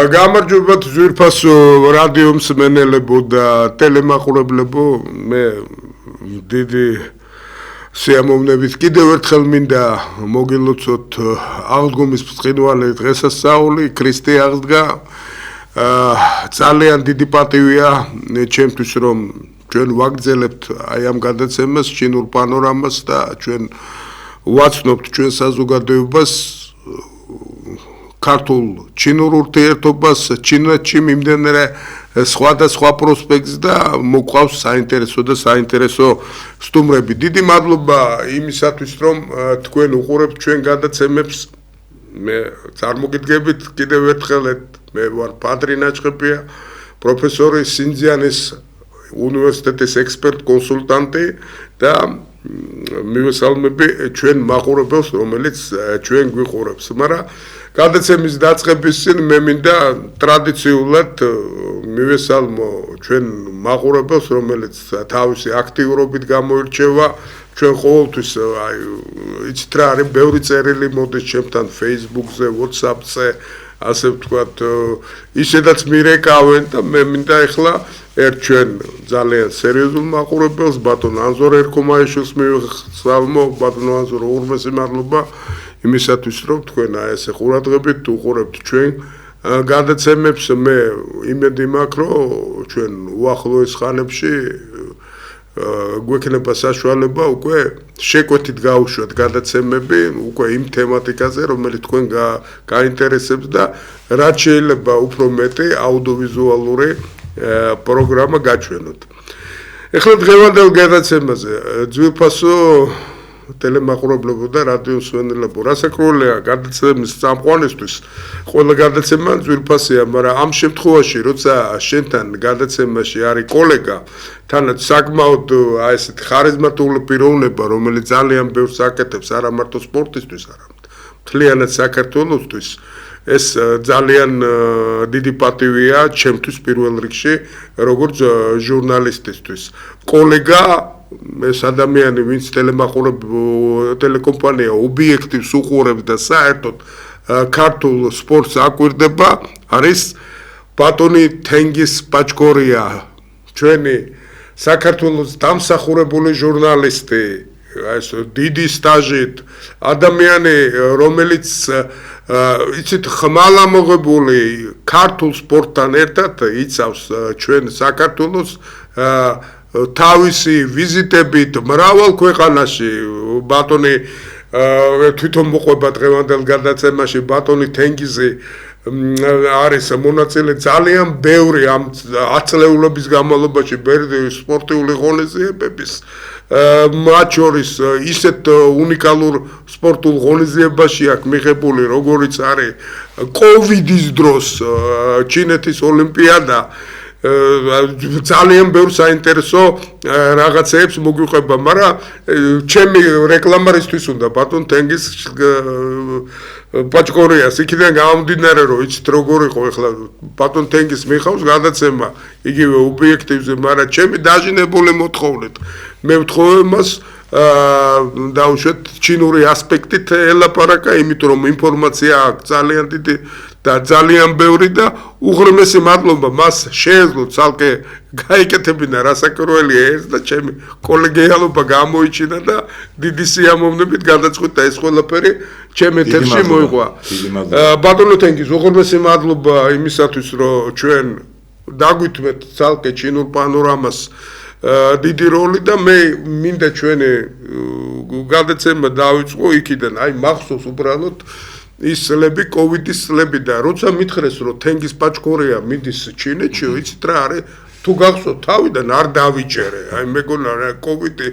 გამარჯობათ ზვირფასო რადიო მსმენელებო და ტელემაყურებლებო, მე დიდი სიამოვნებით კიდევ ერთხელ მინდა მოგილოცოთ აღდგომის ბრწყინვალე დღესასწაული, ქრისტე აღდგა. ძალიან დიდი პატივია ჩემთვის, რომ ჩვენ ვაგრძელებთ აი ამ გადაცემას, ჩინურ პანორამას და ჩვენ ვაცნობთ ჩვენ საზოგადოებას ქართულ ჩინურ ურთიერთობას, ჩინეთში მიმდინარე სხვადასხვა პროსპექტს და მოყავს საინტერესო სტუმრები. დიდი მადლობა იმისათვის, რომ თქვენ უყურებთ ჩვენ გადაცემებს. მე წარმოგიდგებით კიდევ ერთხელ, მე ვარ პატრი ნაჭყებია, პროფესორი სინძიანის უნივერსიტეტის ექსპერტ კონსულტანტი და მივესალმები ჩვენ მაყურებელს, რომელიც ჩვენ გვიყურებს. მაგრამ გადაცემის დაწყების წინ მე მინდა ტრადიციულად მივესალმო ჩვენ მაყურებელს, რომელიც თავისი აქტიურობით გამოირჩევა. ჩვენ ყოველთვის იცით რა არის, ბევრი წერილი მოდის ჩემთან Facebook-ზე, WhatsApp-ზე, ასე ვთქვათ, ისედაც მირეკავენ და მე მინდა ახლა ერთ ჩვენ ძალიან სერიოზულ მაყურებელს, ბატონ ანზორ ერქომაიშვილს მივესალმო. ბატონო ანზორ, უღრმესი მადლობა იმისათვის, რომ თქვენ ესე ყურადღებით უყურებთ ჩვენ გადაცემებს. მე იმედი მაქვს, რომ ჩვენ უახლოეს ხანებში გვექნება საშუალება უკვე შეკვეთით გავუშვათ გადაცემები უკვე იმ თემატიკაზე, რომელიც თქვენ გაინტერესებს და რაც შეიძლება უფრო მეტი აუდიოვიზუალური პროგრამა გაჩვენოთ. ეხლა დღევანდელ გადაცემაზე ძვირფასო ტელემაყურებლებო და რადიო მსმენელებო, რასაკვირველია გადაცემის წამყვანისთვის ყველა გადაცემა ძვირფასია, მაგრამ ამ შემთხვევაში, როცა შენთან გადაცემაში არის კოლეგა, თანაც საკმაოდ ესეთი ხარიზმატული პიროვნება, რომელიც ძალიან ბევრს აკეთებს არა მარტო სპორტისთვის, არამედ მთლიანად საქართველოსთვის, ეს ძალიან დიდი პატივია ჩემთვის პირველ რიგში, როგორც ჟურნალისტისთვის. კოლეგა ეს ადამიანი, ვინც ტელეკომპანია ობიექტივს უყურებს და საერთოდ ქართულ სპორტს აკვირდება, არის ბატონი თენგიზ პაჭკორია, ჩვენი საქართველოს დამსახურებული ჟურნალისტი, ეს დიდი სტაჟით, ადამიანი, რომელიც იცით ხმალამოღებული ქართულ სპორტთან ერთად იცავს ჩვენ საქართველოს თავისი ვიზიტებით მრავალ ქვეყანაში. ბატონი თვითონ მოყვება დღევანდელ გადაცემაში, ბატონი თენგიზი არის მონაწილე ძალიან ბევრი ამ 10 წლეულობის განმავლობაში სპორტიული ღონისძიებების, მათ შორის ისეთ უნიკალურ სპორტულ ღონისძიებაში აქვს მიღებული, როგორიც არის კოვიდის დროს ჩინეთის ოლიმპიადა. ძალიან ბევრ საინტერესო რაღაცებს მოგვიყვება, მაგრამ ჩემი რეკლამარისთვის უნდა ბატონ თენგიზ პაჭკორიას იქიდან გამომდინარე, რომ იცით როგორ იყო ახლა ბატონ თენგიზ მიხავს გადაცემა იგივე ობიექტივზე, მაგრამ ჩემი დაჟინებული მოთხოვნით მე ვთხოვე მას დაუშვათ ჩინური ასპექტით ელაპარაკა, იმიტომ რომ ინფორმაცია აქვს ძალიან დიდი და ძალიან ბევრი და უღრმესი მადლობა მას შეეძლო ცალკე გაიკეთებინა რასაკვირველია ეს და ჩემი კოლეგიალობა გამოიჩინა და დიდი სიამოვნებით გადაწყვიტა ეს ყველაფერი ჩემ ეთერში მოიყვა. ბატონო თენგიზ, უღრმესი მადლობა იმისათვის, რომ ჩვენ დაგვითმეთ ცალკე ჩინურ პანორამას დიდი როლი და მე მინდა ჩვენი გადაცემა დავიწყო იქიდან, აი მახსოვს უბრალოდ ის წლები, კოვიდის წლები და როცა მითხრეს, რომ თენგიზ პაჭკორია მიდის ჩინეთში, იცით რა არის, თუ გახსოვთ თავიდან არ დავიჭერე, აი მეგონა რა კოვიდი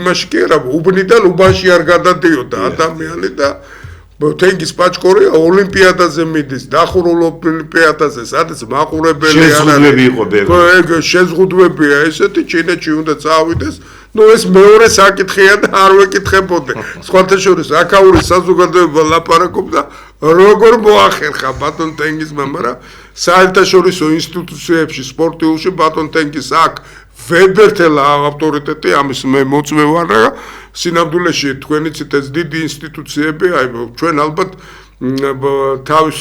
იმაში კი არა, უბნიდან უბანში არ გადადიოდა ადამიანი და თენგიზ პაჭკორია ოლიმპიადაზე მიდის, დახურულ ოლიმპიადაზე, სადაც მაყურებელი არ არის. შეზღუდვებია ესეთი, ჩინეთში უნდა წავიდეს. ნუ ეს მეორე საკითხია და არ ვეკითხებოდე. სხვათა შორის აქაური საზოგადოება ლაპარაკობდა, როგორ მოახერხა ბატონ თენგიზმა, მაგრამ საერთაშორისო ინსტიტუციებში სპორტიულში ბატონ თენგიზ აქვს ვებერთელა ავტორიტეტი, ამის მე მოწმე ვარ და სინამდვილეში თქვენიც ეს დიდი ინსტიტუციები, აი ჩვენ ალბათ თავის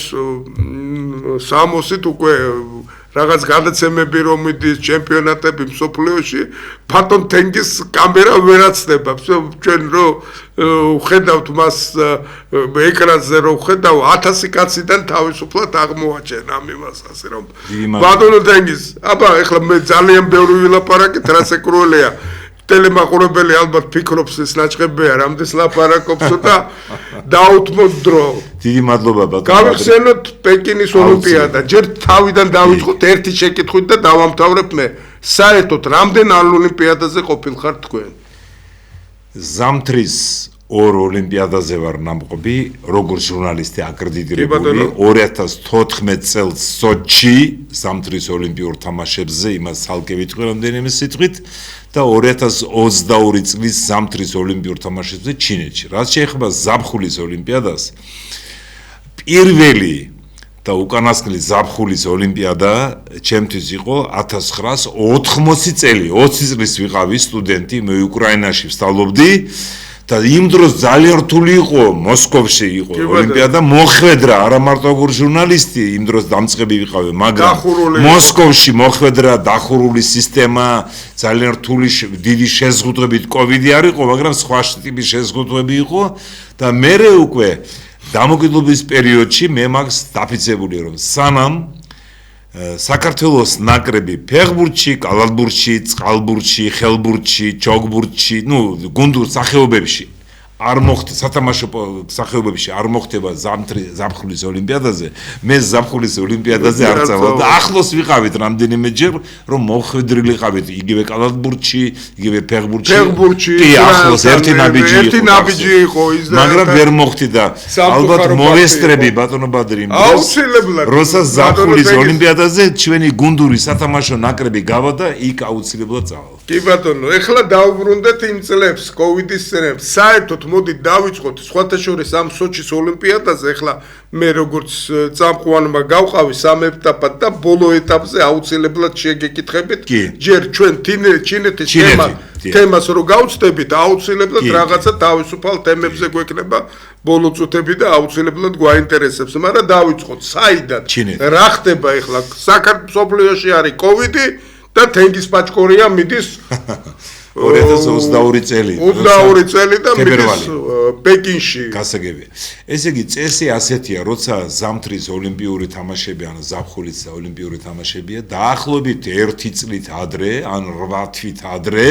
სამოსით უკვე რაღაც გადაცემები რომ მიდის ჩემპიონატები მსოფლიოში ბატონ თენგის კამერა ვერაცდება ჩვენ რომ ხედავთ მას ეკრანზე რომ ხედავ 1000 კაციდან თავისუფლად აღმოაჩენ ამ იმას ასე რომ ბატონ თენგის აბა ეხლა მე ძალიან ბევრი ვილაპარაკეთ რაც ეკროლეა ტელემაყურებელი ალბათ ფიქრობს ეს ნაჭყებია რამდენს ლაპარაკობსო და დაუთმოთ დრო. დიდი მადლობა ბატონო. გავიხსენოთ პეკინის ოლიმპიადა. ჯერ თავიდან დავიწყოთ ერთი შეკითხვით და დავამთავრებ მე. საერთოდ რამდენ ოლიმპიადაზე ყოფილხარ თქვენ? ზამთრის ორ ოლიმპიადაზე ვარ ნამყოფი, როგორც ჟურნალისტი აკრედიტირებული 2014 წელს სოჩი ზამთრის ოლიმპიურ თამაშებზე იმას ცალკე ვიტყვი რამდენიმე სიტყვით და 2022 წლის ზამთრის ოლიმპიურ თამაშებზე ჩინეთში. რაც შეეხება ზაფხულის ოლიმპიადას, პირველი და უკანასკნელი ზაფხულის ოლიმპიადა ჩემთვის იყო 1980 წელი, 20 წლის ვიყავი სტუდენტი, მე უკრაინაში ვსწავლობდი და იმ დროს ძალიან რთული იყო მოსკოვში იყო ოლიმპიადა მოხვედრა არა მარტო როგორ ჟურნალისტი იმ დროს დამწყები ვიყავი მაგრამ მოსკოვში მოხვედრა დახურული სისტემა ძალიან რთული დიდი შეზღუდვებით კოვიდი არ იყო მაგრამ სხვა ტიპის შეზღუდვები იყო და მე უკვე დამოუკიდებლობის პერიოდში მე მაგს დაფიცებული რომ სანამ საქართველოს ნაკრები ფეხბურთში, კალათბურთში, წყალბურთში, ხელბურთში, ჯოგბურთში, გუნდურ სახეობებში არ მოხდა სათამაშო სახეობებში არ მოხდება ზაფხულის ოლიმპიადაზე, მე ზაფხულის ოლიმპიადაზე არ წავალ და ახლოს ვიყავით რამდენიმეჯერ რომ მოხვედრილიყავით იგივე კალათბურთში, იგივე ფეხბურთში. კი, ახლოს ერთი ნაბიჯი იყო ის და მაგრამ ვერ მოხდი და ალბათ მოვესწრები ბატონო ბადრი იმ დროს. აუცილებლად. როცა ზაფხულის ოლიმპიადაზე ჩვენი გუნდური სათამაშო ნაკრები გავა და იქ აუცილებლად წავალ. კი ბატონო, ეხლა დავუბრუნდეთ იმ წლებს, კოვიდის წლებს. საერთოდ მოდით დავიწყოთ სხვათა შორის ამ სოჩის ოლიმპიადაზე, ეხლა მე როგორც წამყვანმა გავყავი სამ ეტაპად და ბოლო ეტაპზე აუცილებლად შეგეკითხებით. ჯერ ჩვენ ჩინეთის თემას რო გავწდებით, აუცილებლად რაღაცა თავისუფალ თემებზე გვექნება ბოლო წუთები და აუცილებლად გვაინტერესებს, მაგრამ დავიწყოთ საიდან რა ხდება ეხლა საქართველოში არის კოვიდი და თენგის პაჭკორია მიდის 2022 წელი. 22 წელი და მიდის პეკინში. გასაგებია. ესე იგი წესი ასეთია, როცა ზამთრის ოლიმპიური თამაშები ან ზაფხულის ოლიმპიური თამაშებია, დაახლოებით 1 წლით ადრე, ან 8 თვით ადრე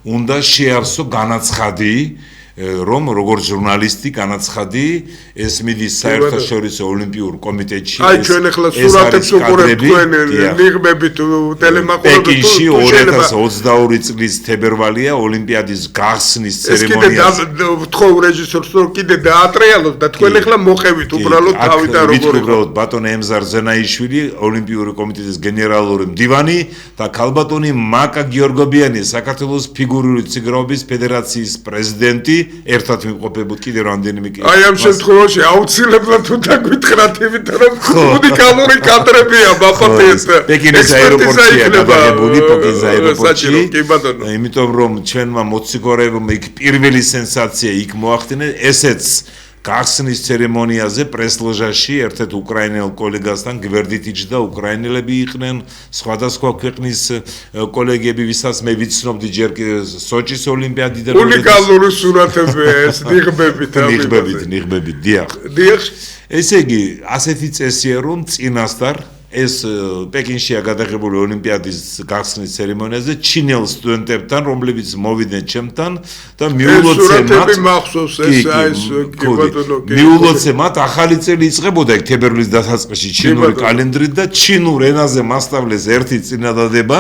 უნდა შეარსო განაცხადი რომ როგორც ჟურნალისტი განაცხადი ეს მიდის საერთაშორისო ოლიმპიურ კომიტეტში აი ჩვენ ახლა სურათებს უყურებთ თქვენ ნიღბებით ტელემაყურებელთ პეკინში 2022 წლის თებერვალია ოლიმპიადის გახსნის ცერემონიაზე ეს კიდე ვთხოვ რეჟისორს რომ კიდე დაატრიალოთ და თქვენ ახლა მოყევით უბრალოდ თავიდან როგორ იყო ბატონო ემზარ ზენაიშვილი ოლიმპიური კომიტეტის გენერალური მდივანი და ქალბატონი მაკა გიორგობიანი საქართველოს ფიგურული ციგრაობის ფედერაციის პრეზიდენტი ერთად ვიმყოფებოდ კიდე რამდენიმე კი. აი ამ შემთხვევაში აუცილებლად უნდა გითხრათ იმიტომ რომ უნიკალური კადრებია ბაპატიეთ. პეკინის აეროპორტია გადაღებული პეკინის აეროპორტში. იმიტომ რომ ჩვენმა მოციქორებმა იქ პირველი სენსაცია იქ მოახდინეს ესეც გახსნის ცერემონიაზე პრესლოჟაში ერთ-ერთ უკრაინელ კოლეგასთან გვერდით იჯდა უკრაინელები იყვნენ სხვადასხვა ქვეყნის კოლეგები ვისაც მე ვიცნობდი ჯერ სოჩის ოლიმპიადიდან უნიკალური სურათებია ეს ნიღბებით დიახ ესე იგი ასეთი წესია რომ წინასწარ ეს პეკინშია გადაღებული ოლიმპიადის გახსნის ცერემონიაზე ჩინელ სტუდენტებთან რომლებიც მოვიდნენ ჩემთან და მიულოცე მათ ახალი წელი იწყებოდა იქ თებერვლის დასაწყისში ჩინური კალენდრით და ჩინურ ენაზე მასწავლეს ერთი წინადადება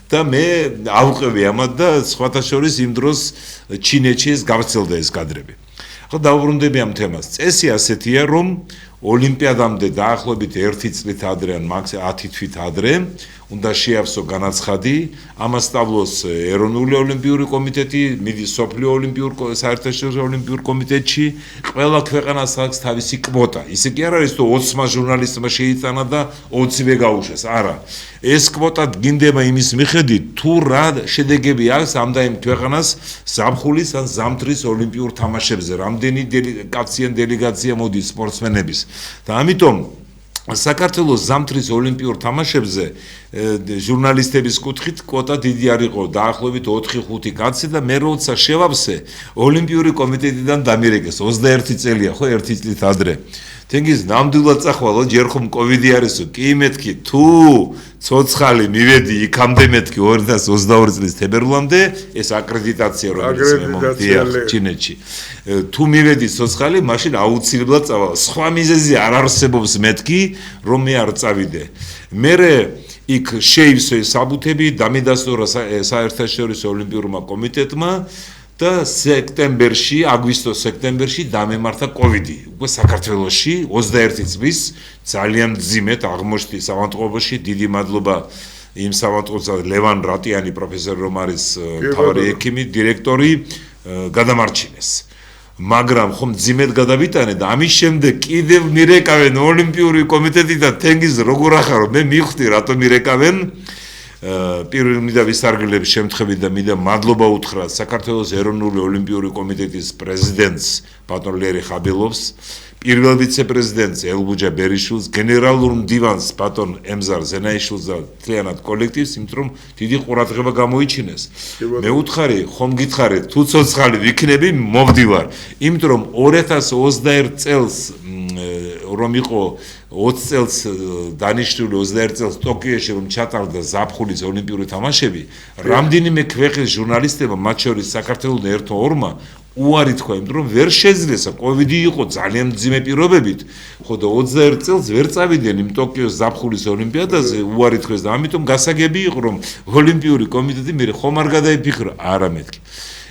და მე ავყევი ამათ და სხვათა შორის იმ დროს ჩინეთში ეს გავრცელდა ეს კადრები. ახლა დავუბრუნდები ამ თემას. წესი ასეთია რომ ოლიმპიადამდე დაახლოებით 1 წლით ადრე ან 10 თვით ადრე უნდა შეავსო განაცხადი, ამას სწავლოს ეროვნული ოლიმპიური კომიტეტი, მიდის სოფლიო ოლიმპიურ საერთაშორისო ოლიმპიურ კომიტეტში, ყველა ქვეყანას აქვს თავისი კვოტა. ისე კი არ არის, თუ 20-მა ჟურნალისტმა შეიტანა და 20-ვე გაუშვეს, არა. ეს კვოტა გინდება იმის მიხედვით, თუ რა შედეგები აქვს ამ და იმ ქვეყანას ზაფხულის ან ზამთრის ოლიმპიურ თამაშებზე, რამდენი კაციან დელეგაცია მოდის სპორტსმენების. და ამიტომ საქართველოს ზამთრის ოლიმპიურ თამაშებზე ჟურნალისტების კუთხით კვოტა დიდი არ იყო, დაახლოებით 4-5 კაცი და მე როცა შევავსე ოლიმპიური კომიტეტიდან დამირეკეს 21 წელია, ხო, 1 წლით ადრე. თენგიზ ნამდვილად წახვალო, ჯერ ხომ კოვიდი არისო, კი მეთქი, თუ ცოცხალი მივედი იქამდე მეთქი 2022 წლის თებერვლამდე, ეს აკრედიტაცია რომელიც მე მომდია ჩინეთში. თუ მივედი ცოცხალი, მაშინ აუცილებლად წავალ. სხვა მიზეზი არ არსებობს მეთქი, რომ მე არ წავიდე. მერე იქ შეივსო საბუთები, დამიდასტურა საერთაშორისო ოლიმპიურმა კომიტეტმა და სექტემბერში, აგვისტო-სექტემბერში დამემართა კოვიდი. უკვე საქართველოში 21 წლის ძალიან მძიმედ აღმოჩნდა სამავთყოფოში. დიდი მადლობა იმ სამავთყოფოს ლევან რატიანი პროფესორი რომ არის მთავარი ექიმი, დირექტორი გადამარჩინეს. მაგრამ ხომ მძიმედ გადავიტანე და ამის შემდეგ კიდევ მირეკავენ ოლიმპიური კომიტეტი და თენგიზ როგორ ახარო მე მივხვდი რატომ მირეკავენ პირველ მინდა ვისარგებლების შემთხვევით და მინდა მადლობა უთხრა საქართველოს ეროვნული ოლიმპიური კომიტეტის პრეზიდენტს ბატონ ლერი ხაბილოვს, პირველ ვიცე-პრეზიდენტს ელბუჯა ბერიშვილს, გენერალურ მდივანს ბატონ ემზარ ზენაიშვილს და მთლიანად კოლექტივს, იმიტომ რომ დიდი ყურადღება გამოიჩინეს. მე უთხარი, ხომ გითხარით, თუ ცოცხალი ვიქნები, მოვდივარ, იმიტომ რომ 2021 წელს რომ იყო 20 წელს დანიშნული 21 წელს ტოკიოში რომ ჩატარდა ზაფხულის ოლიმპიური თამაშები, რამდენიმე ქვეყნის ჟურნალისტებმა, მათ შორის საქართველოს ერთ-ორმა უარი თქვა, იმიტომ რომ ვერ შეძლეს, კოვიდი იყო ძალიან მძიმე პირობებით, ხო და 21 წელს ვერ წავიდნენ იმ ტოკიოს ზაფხულის ოლიმპიადაზე, უარი თქვეს და ამიტომ გასაგები იყო რომ ოლიმპიური კომიტეტი მე ხომ არ გადაიფიქრა, არა მეთქი.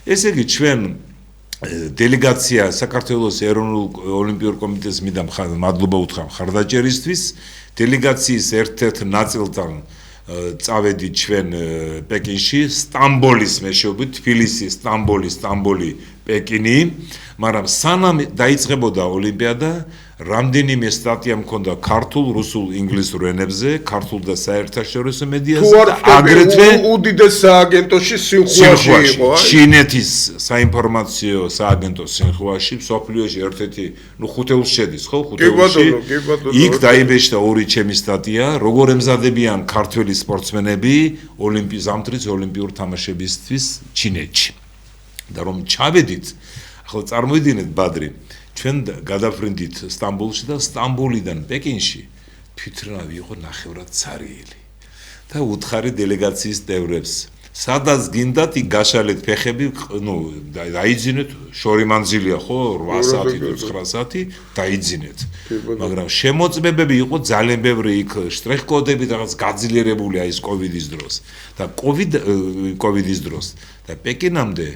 ესე იგი ჩვენ დელეგაცია საქართველოს ეროვნულ ოლიმპიურ კომიტეტს მინდა მადლობა უთხრა მხარდაჭერისთვის. დელეგაციის ერთ-ერთ ნაწილთან წავედით ჩვენ პეკინში, სტამბოლის მეშვეობით, თბილისი, სტამბოლი, პეკინი, მაგრამ სანამ დაიწყებოდა ოლიმპიადა, რამდენიმე სტატია მქონდა ქართულ, რუსულ, ინგლისურ ენებზე, ქართულ და საერთაშორისო მედიაზე და აგრეთვე უდიდეს სააგენტოში სინხუაში იყო, ჩინეთის საინფორმაციო სააგენტო სინხუაში, მსოფლიოში ერთ-ერთი, ხუთეულში შედის, ხო, ხუთეულში. იქ დაიბეჭდა ორი ჩემი სტატია, როგორ ემზადებიან ქართველი სპორტსმენები ზამთრის ოლიმპიურ თამაშებისთვის ჩინეთში. და რომ ჩავედით, ახლა წარმოიდგინეთ ბადრი, ჩვენ გადავფრინდით სტამბოლში და სტამბოლიდან პეკინში თვითნავი იყო ნახევრად ცარიელი. და უთხარი დელეგაციის წევრებს, სადაც გინდათ იქ გაშალეთ ფეხები, დაიძინეთ, შორი მანძილია ხო, 8 საათი თუ 9 საათი, დაიძინეთ. მაგრამ შემოწმებები იყო ძალიან ბევრი იქ შტრიხ-კოდები რაღაც გაძლიერებული აი ეს კოვიდის დროს. და კოვიდის დროს და პეკინამდე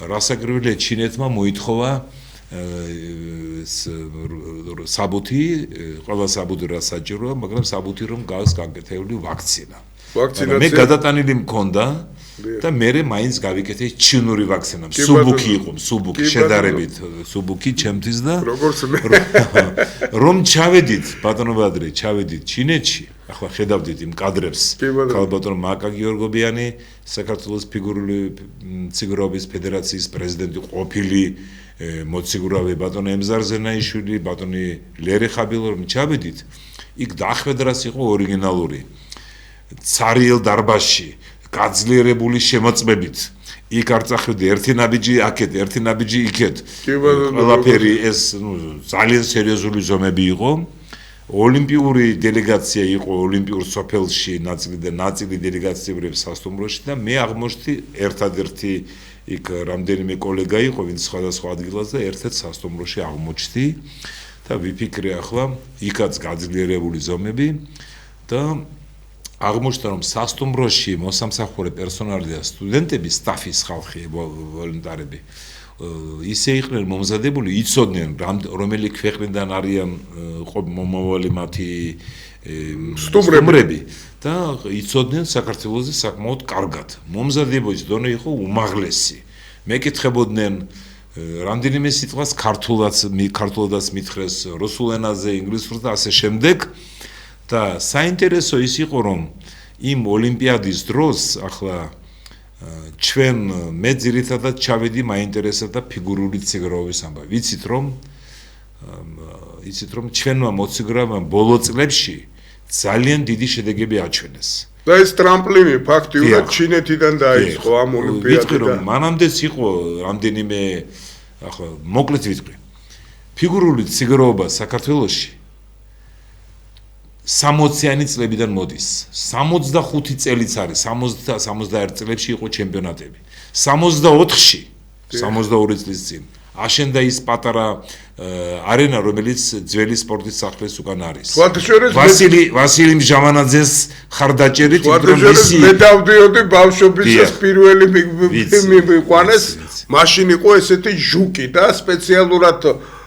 რასაკვირველია ჩინეთმა მოითხოვა საბუთი, ყველა საბუთი რა საჭიროა, მაგრამ საბუთი რომ გავს გაკეთებული ვაქცინა. მე გადატანილი მქონდა და მე მაინც გავიკეთე ჩინური ვაქცინა. სუბუქი შედარებით, სუბუქი ჩემთვის და რომ ჩავედით, ბატონო ბადრი, ჩავედით ჩინეთში. ახლა ხედავდით იმ კადრებს, ქალბატონ მაკა გიორგობიანი, საქართველოს ფიგურული მციგრობის ფედერაციის პრეზიდენტი ყოფილი მოციგრავე ბატონ ემზარ ზენაიშვილი, ბატონი ლერი ხაბილოვი ჩავედით, იქ დახვედრას იყო ორიგინალური. ცარიელ დარბაზში, გაძლიერებული შემოწმებით. იქ არ წახვედი ერთი ნაბიჯი აქეთ, ერთი ნაბიჯი იქეთ. ყველაფერი ეს ძალიან სერიოზული ზომები იყო. ოლიმპიური დელეგაცია იყო ოლიმპიურ სოფელში, ნაწილი დელეგაციებრივ სასტუმროში და მე აღმოჩნდი ერთადერთი იქ რამდენიმე კოლეგა იყო, ვინც სხვადასხვა ადგილას და ერთ-ერთ სასტუმროში აღმოჩნდი და ვიფიქრე ახლა იქაც გაძლიერებული ზომები და აღმოჩნდა რომ სასტუმროში მოსამსახურე პერსონალი და სტუდენტები, სტაფის ხალხი, ვოლონტარები ისე იყვნენ მომზადებული, იცოდნენ რომელი ქვეყნიდან არიან მომავალი მათი სტუმრები და იცოდნენ საქართველოზე საკმაოდ კარგად. მომზადების დონე იყო უმაღლესი. მეკითხებოდნენ რამდენიმე სიტყვას ქართულადაც მითხრეს, რუსულ ენაზე, ინგლისურად და ასე შემდეგ. და საინტერესო ის იყო, რომ იმ ოლიმპიადის დროს ახლა ჩვენ მე ძირითადად ჩავედი მაინტერესებდა ფიგურული ციგროვების ამბავი. ვიცით რომ ჩვენმა მოციგროვებმა ბოლო წლებში ძალიან დიდი შედეგები აჩვენეს. და ეს ტრამპლინი ფაქტიურად ჩინეთიდან დაიწყო ამ ოლიმპიადიდან. ვიტყვი რომ მანამდეც იყო რამდენიმე ახლა მოკლედ ვიტყვი. ფიგურული ციგროვება საქართველოში 60-იანი წლებიდან მოდის. 65 წელიც არის, 60-61 წლებში იყო ჩემპიონატები. 64-ში, 62 წლის წინ აშენდა ის პატარა არენა, რომელიც ძველი სპორტის სახლის უკან არის. ვასილი ჟამანაძეს ხარდაჭერით მე დავდიოდი ბავშვობისას პირველი მიყვანეს, მაშინ იყო ესეთი ჟუკი და სპეციალურად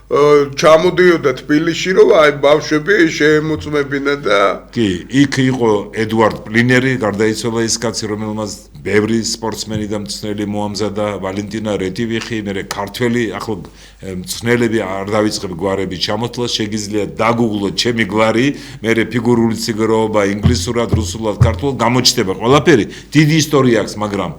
ჩამოდიოდა თბილისში, რომ აი ბავშვები შეემოწმებინა და კი, იქ იყო ედუარდ პლინერი, გარდაიცვალა ის კაცი, რომელმაც ბევრი სპორტსმენი და მწვრთნელი მოამზადა, ვალენტინა რეტივიხი, მერე ქართველი, ახლა მწვრთნელები არ დავიწყებ გვარები ჩამოთვლა, შეგიძლიათ დაგუგლოთ ჩემი გვარი, მერე ფიგურული ციგროვება, ინგლისურად, რუსულად, ქართულად გამოჩნდება ყველაფერი, დიდი ისტორია აქვს, მაგრამ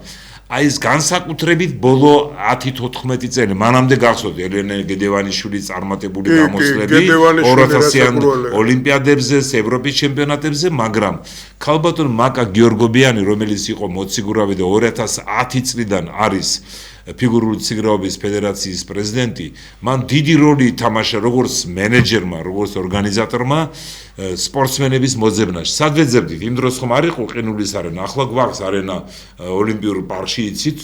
აი ეს განსაკუთრებით ბოლო 10-14 წელი მანამდე გახსოვთ ელენე გედევანიშვილის წარმატებული გამოსვლები 2000-იან ოლიმპიადებზე, ევროპის ჩემპიონატებზე, მაგრამ ქალბატონ მაკა გიორგობიანი, რომელიც იყო მოციგურავი და 2010 წლიდან არის ფიგურული ციგროვების ფედერაციის პრეზიდენტი, მან დიდი როლი ითამაშა როგორც მენეჯერმა, როგორც ორგანიზატორმა სპორტსმენების მოძებნაში. სად ვეძებდით? იმ დროს ხომ არ იყო ყინულის არენა, ახლა გვაქვს არენა ოლიმპიურ პარკში, იცით,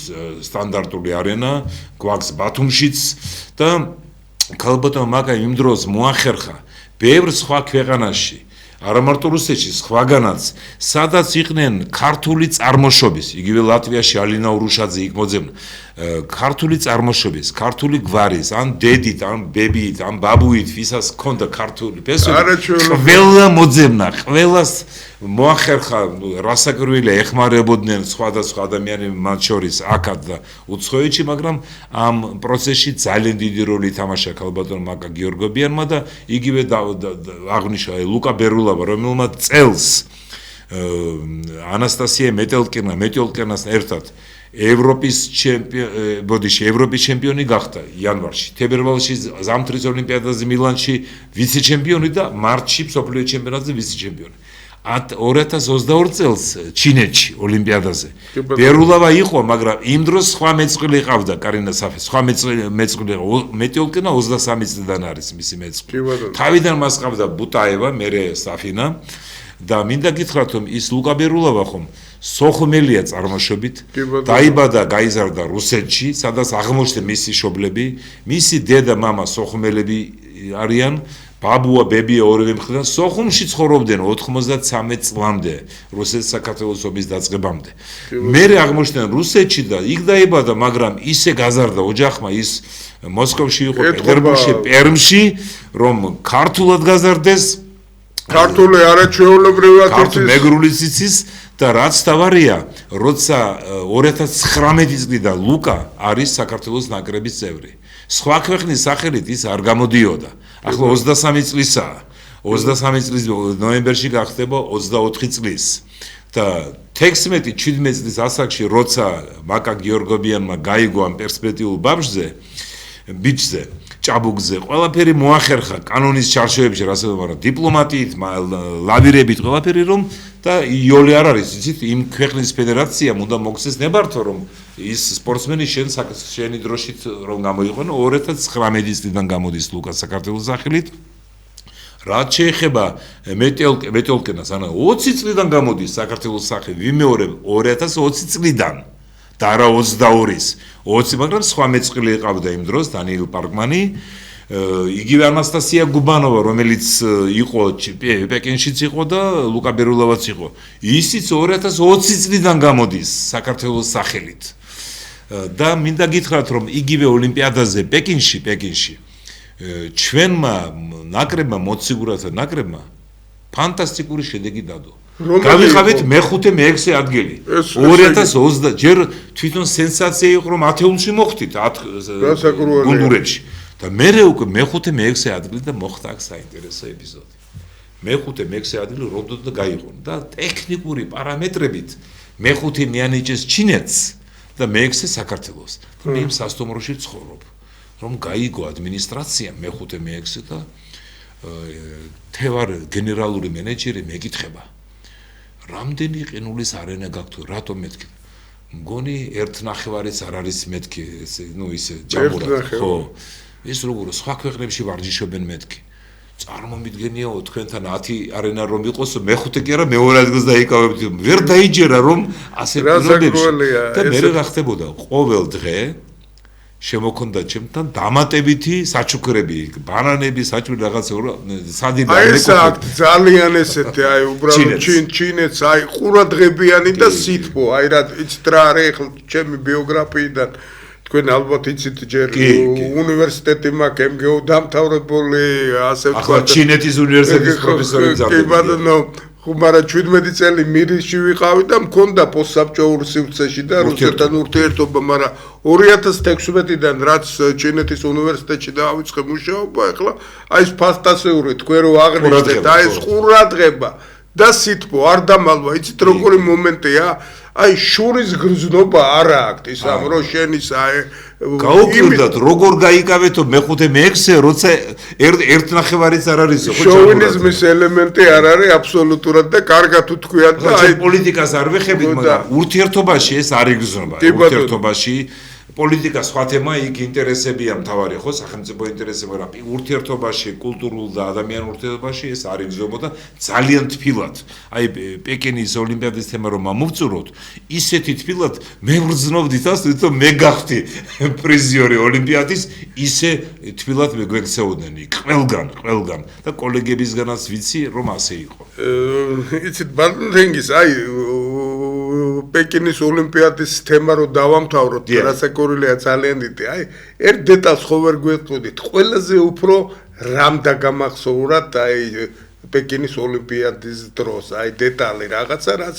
სტანდარტული არენა, გვაქვს ბათუმშიც და ქალბატონ მაკა იმ დროს მოახერხა ბევრ სხვა ქვეყანაში, არა მარტო რუსეთში, სხვაგანაც, სადაც იყვნენ ქართული წარმოშობის, იგივე ლატვიაში ალინა ურუშაძე იქ მოძებნა, ქართული წარმოშობის, ქართული გვარის, ან დედით, ან ბებიით, ან ბაბუით, ვისაც ჰქონდა ქართული ფესვები, ყველა მოძებნა, ყველას მოახერხა, რასაკვირველია, ეხმარებოდნენ სხვადასხვა ადამიანები, მათ შორის აქად და უცხოეთში, მაგრამ ამ პროცესში ძალიან დიდი როლი ითამაშა ქალბატონ მაკა გიორგობიანმა და იგივე აღნიშნა ლუკა ბერულავა, რომელმაც წელს ანასტასია მეტიოლკინასთან ერთად ევროპის ჩემპიონი გახდა იანვარში, თებერვალში ზამთრის ოლიმპიადაზე მილანში ვიცე-ჩემპიონი და მარტში მსოფლიო ჩემპიონატზე ვიცე-ჩემპიონი. 2022 წელს ჩინეთში ოლიმპიადაზე ბერულავა იყო, მაგრამ იმ დროს სხვა მეწყვილე ყავდა, კარინა საფე, სხვა მეწყვილე მეტიოლკინა 23 წლიდან არის მისი მეწყვილე. თავიდან მას ყავდა ბუტაევა, მერე საფინა და მინდა გითხრათ, რომ ის ლუკა ბერულავა ხომ სოხუმელია წარმოშობით, დაიბადა, გაიზარდა რუსეთში, სადაც აღმოჩნდა მისი შობლები, მისი დედა, მამა სოხუმელები არიან. ბაბუა, ბებია ორივე მხრიდან სოხუმში ცხოვრობდნენ 93 წლამდე, რუსეთ-საქართველოს ომის დაწყებამდე. მერე აღმოჩნდნენ რუსეთში და იქ დაიბადა, მაგრამ ისე გაზარდა ოჯახმა, ის მოსკოვში იყო, პეტერბურგში, პერმში, რომ ქართულად გაზარდეს, ქართული არაჩვეულებრივად იცის, მეგრულიც იცის და რაც თავარია, როცა 2019 წლიდან ლუკა არის საქართველოს ნაკრების წევრი. სხვა ქვეყნის სახელით ის არ გამოდიოდა. ახლა 23 წლისაა. 23 წლის ნოემბერში გახდება 24 წლის. და 16-17 წლის ასაკში, როცა მაკა გიორგობიანმა გაიგო ამ პერსპექტიულ ბიჭზე, ჭაბუკზე, ყველაფერი მოახერხა კანონის ჩარჩოებში, მაგრამ დიპლომატიით, ლავირებით, ყველაფერი რომ და იოლი არ არის, იცით, იმ ქვეყნის ფედერაციამ უნდა მოგცეს ნებართვა, რომ ის სპორტსმენი შენი დროშით რომ გამოიყვანო, 2019 წლიდან გამოდის ლუკა საქართველოს სახელით. რაც შეეხება მეტიოლკინას, ანუ 20 წლიდან გამოდის საქართველოს სახელი, ვიმეორებ 2020 წლიდან და არა 22-ის, 20, მაგრამ სხვა მეწყვილე ყავდა იმ დროს, დანიელ პარკმანი, იგივე ანასტასია გუბანოვა, რომელიც იყო პეკინშიც იყო და ლუკა ბერულავაც იყო. ისიც 2020 წლიდან გამოდის საქართველოს სახელით. და მინდა გითხრათ რომ იგივე ოლიმპიადაზე პეკინში ჩვენმა ნაკრებმა მოციგურათა ნაკრებმა ფანტასტიკური შედეგი დადო. გავიხავით მე-5 მე-6 ადგილი. 2020 ჯერ თვითონ სენსაცია იყო რომ ათეულში მოხვდით 10 გუნდურებში და მერე უკვე მე-5 მე-6 ადგილი და მოხდა აქ საინტერესო ეპიზოდი. მე-5 მე-6 ადგილი როდოდ გაიყო და ტექნიკური პარამეტრებით მე-5 მიანიჭეს ჩინეთს და მე-6 საქართველოს. მე იმ სასტუმროში ცხოვრობ. რომ გაიგო ადმინისტრაცია მე-5 მე-6 და თევარ გენერალური მენეჯერი მეკითხება რამდენი ყინულის არენა გაქვთ რატომ მეთქი მგონი 1.5-იც არ არის მეთქი ისე ჯამურად ხო ეს როგორ სხვა ქვეყნებში ვარჯიშობენ მეთქი წარმომიდგენიაო თქვენთან 10 არენა რომ იყოს მე-5 კი არა მე-2 ადგილს დაიკავებთ ვერ დაიჯერა რომ ასე პირობებში და მე რა ხდებოდა ყოველ დღე შემოქონდა ჩემთან დამატებითი საჩუქრები, ბანანები, საჭმელი რაღაცა სადი და ეს ძალიან ესეთი აი უბრალოდ ჩინეთს აი ყურადღებიანი და სითბო აი რა იცით რა არის ახლა ჩემი ბიოგრაფიიდან თქვენ ალბათ იცით ჯერ უნივერსიტეტი მაქვს MGO დამთავრებული ასე ვთქვათ ახლა ჩინეთის უნივერსიტეტის პროფესორი ძაბა ხუმარა 17 წელი მირისში ვიყავი და მქონდა პოსტსაბჭოურ სივრცეში და რუსეთთან ურთიერთობა, მაგრამ 2016-დან რაც ჩინეთის უნივერსიტეტში დავიწყე მუშაობა, ახლა აი ეს ფანტასიური თქვენ რო აღნიშნეთ, აი ეს ყურადღება და სითბო არ დამალვა, იცით როგორი მომენტია? აი შურის გრძნობა არ აქვს ის ამ რო შენის აი გაუკვირდათ როგორ გაიკავეთო მე-5 მე-6 როცა 1.5-იც არ არის ხო შოვინიზმის ელემენტი არ არის აბსოლუტურად და კარგად უთქვია და აი პოლიტიკას არ ვეხებით მაგრამ ურთიერთობაში ეს არ იგრძნობა ურთიერთობაში პოლიტიკა სხვა თემა იქ ინტერესებია მთავარი ხო სახელმწიფო ინტერესები მაგრამ ურთიერთობაში კულტურულ და ადამიანურ ურთიერთობაში ეს არ იგრძნობოდა ძალიან თბილად აი პეკინის ოლიმპიადის თემა რომ მოვწუროთ ისეთი თბილად მე ვგრძნობდით ასე რომ მე გავხდი პრიზიორი ოლიმპიადის ისე თბილად მეგვექცეოდნენ ყველგან და კოლეგებისგანაც ვიცი რომ ასე იყო იცით ბანდენგის აი პეკინის ოლიმპიადის თემა რო დავამთავროთ რასაკურილია ძალიან დიდი აი ერთ დეტალს ხო ვერ გვეტყოდით ყველაზე უფრო რამ დაგამახსოვრათ აი პეკინის ოლიმპიადის დროს აი დეტალი რაღაცა რაც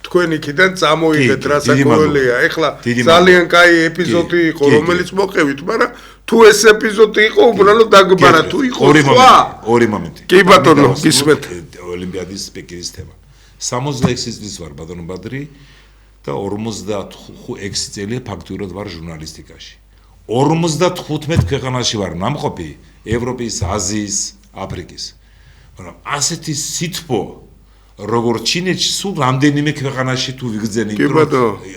თქვენ იქიდან წამოიღეთ რასაკურილია ეხლა ძალიან კაი ეპიზოდი იყო რომელიც მოყევით მაგრამ თუ ეს ეპიზოდი იყო უბრალოდ დაგბარა თუ იყო ორი მომენტი კი ბატონო გისმენთ ოლიმპიადის პეკინის თემა 66 წლის ვარ ბატონო ბადრი და 46 წელი ფაქტურად ვარ ჟურნალისტიკაში 55 ქვეყანაში ვარ ნამყოფი ევროპის, აზიის, აფრიკის მაგრამ ასეთი სითბო როგორ ჩინეთში სულ რამდენიმე ქვეყანაში თუ ვიგრძენი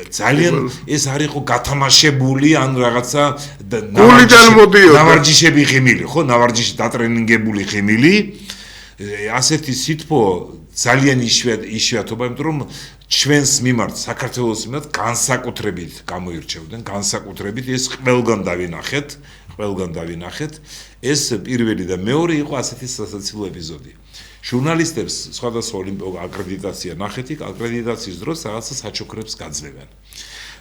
ძალიან ეს არ იყო გათამაშებული ან რაღაცა ნავარჯიშები ხიმილი ხო ნავარჯიში დატრენინგებული ხიმილი ასეთი სითბო ძალიან იშვიათობა იმიტომ რომ ჩვენს მიმართ საქართველოს მიმართ განსაკუთრებით გამოირჩევდნენ განსაკუთრებით ეს ყველგან დავინახეთ ეს პირველი და მეორე იყო ასეთი სასაცილო ეპიზოდი ჟურნალისტებს სხვადასხვა ოლიმპიო აკრედიტაცია ნახეთ იქ აკრედიტაციის დროს რაღაცა საჩუქრებს გაძლევენ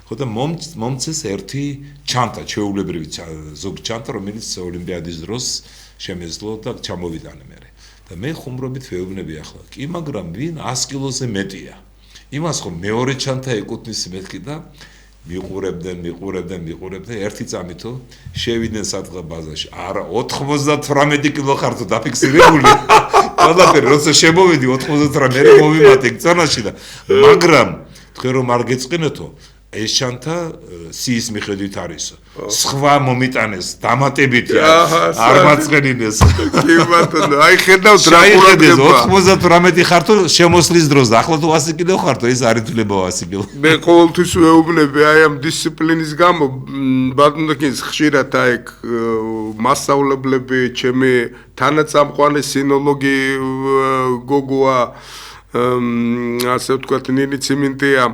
ხო და მომწეს ერთი ჩანტა ჩვეულებრივი ზოგი ჩანტა რომელიც ოლიმპიადის დროს შემეძლო და ჩამოვიტანე მე და მე ხუმრობით ვეუბნები ახლა კი მაგრამ ვინ 100 კილოზე მეტია იმას ხომ მეორე ჩანთა ეკუთვნის მეთქი და მიყურებდნენ ერთი წამითო შევიდნენ სადღა ბაზაში არა 98 კილო ხართო დაფიქსირებული ყველაფერი როცა შემოვედი 98 მომიმატე წონაში და მაგრამ თქვენ რომ არ გეწყინეთო ეს ჩანთა სიის მიხედვით არის სხვა მომიტანეს დამატებითი არ მაწყენინეს კი ბატონო აი ხედავთ რა ყურადღება 98 ხართო შემოსლის დროს და ახლა თუ 100 კილო ხართო ეს არ ითვლება 100 კილო მე ყოველთვის ვეუბნები აი ამ დისციპლინის გამო ბატონო კინს ხშირად აი მასწავლებლები ჩემი თანაწამყვანი სინოლოგი გოგოა ასე ვთქვათ ნინი ციმენტია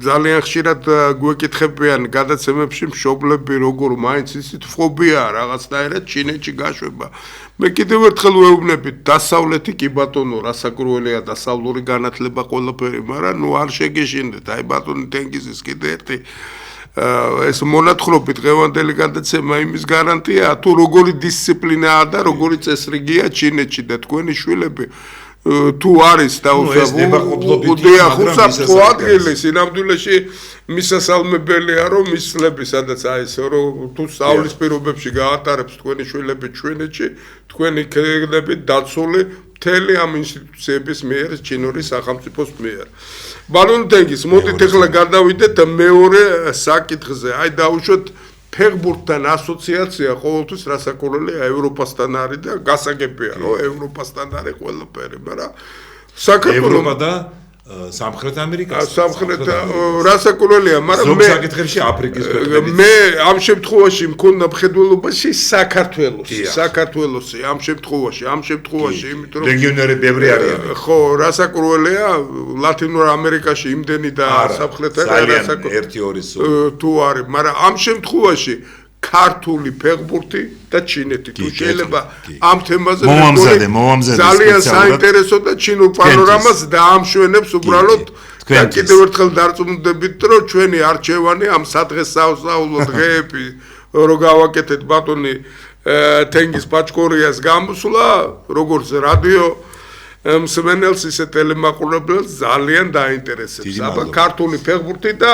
ძალიან ხშირად გვეკითხებიან გადაცემებში მშობლები როგორ მაინც ისეთ ფობია რაღაცნაირად ჩინეთში გაშვება მე კიდევ ერთხელ ვეუბნები დასავლეთი კი ბატონო რასაკურველია დასავლური განათლება ყველაფერი მაგრამ ნუ არ შეგეშინდეთ აი ბატონი თენგიზის კიდე ერთი ეს მონათხრობი დღევანდელი გადაცემა იმის გარანტია თუ როგორი დისციპლინაა და როგორი წესრიგია ჩინეთში და თქვენი შვილები თუ არის უსაფრთხო ადგილი სინამდვილეში მისასალმებელია რომ მისლები სადაც აი ეს რომ თუ სწავლის პირობებში გაატარებს თქვენი შვილები ჩვენეთში თქვენი ქედები დაცული მთელი ამ ინსტიტუციების მიერ ჩინური სახელმწიფოს მიერ ბალონ თენგის მოდით ახლა გადავიდეთ მეორე საკითხზე აი დავუშვათ ფეხბურთთან ასოციაცია ყოველთვის რასაკურველია ევროპასთან არის და გასაგებია რომ ევროპასთან არის ყველაფერი მაგრამ ევროპა და სამხრეთ ამერიკას სამხრეთ რასაკურველია მაგრამ ზოგ საკითხებში აფრიკის ქვეყნები მე ამ შემთხვევაში მქონდა მხედველობაში საქართველოსი ამ შემთხვევაში იმიტომ რომ რეგიონები ბევრი არიან ხო რასაკურველია ლათინურ ამერიკაში იმდენი და სამხრეთთან რასაკურველია თუ არის მაგრამ ამ შემთხვევაში ქართული ფეხბურთი და ჩინეთი თუ შეიძლება ამ თემაზე ძალიან საინტერესო და ჩინურ პანორამას დაამშვენებს უბრალოდ და კიდევ ერთხელ დარწმუნდებით რომ ჩვენი არჩევანი ამ სადღესასწაულო დღეები რო გავაკეთეთ ბატონი თენგის პაჩკორიას გამოსვლა როგორც რადიო მსმენელს ისე ტელემაყურებელს ძალიან დაინტერესებს აბა ქართული ფეხბურთი და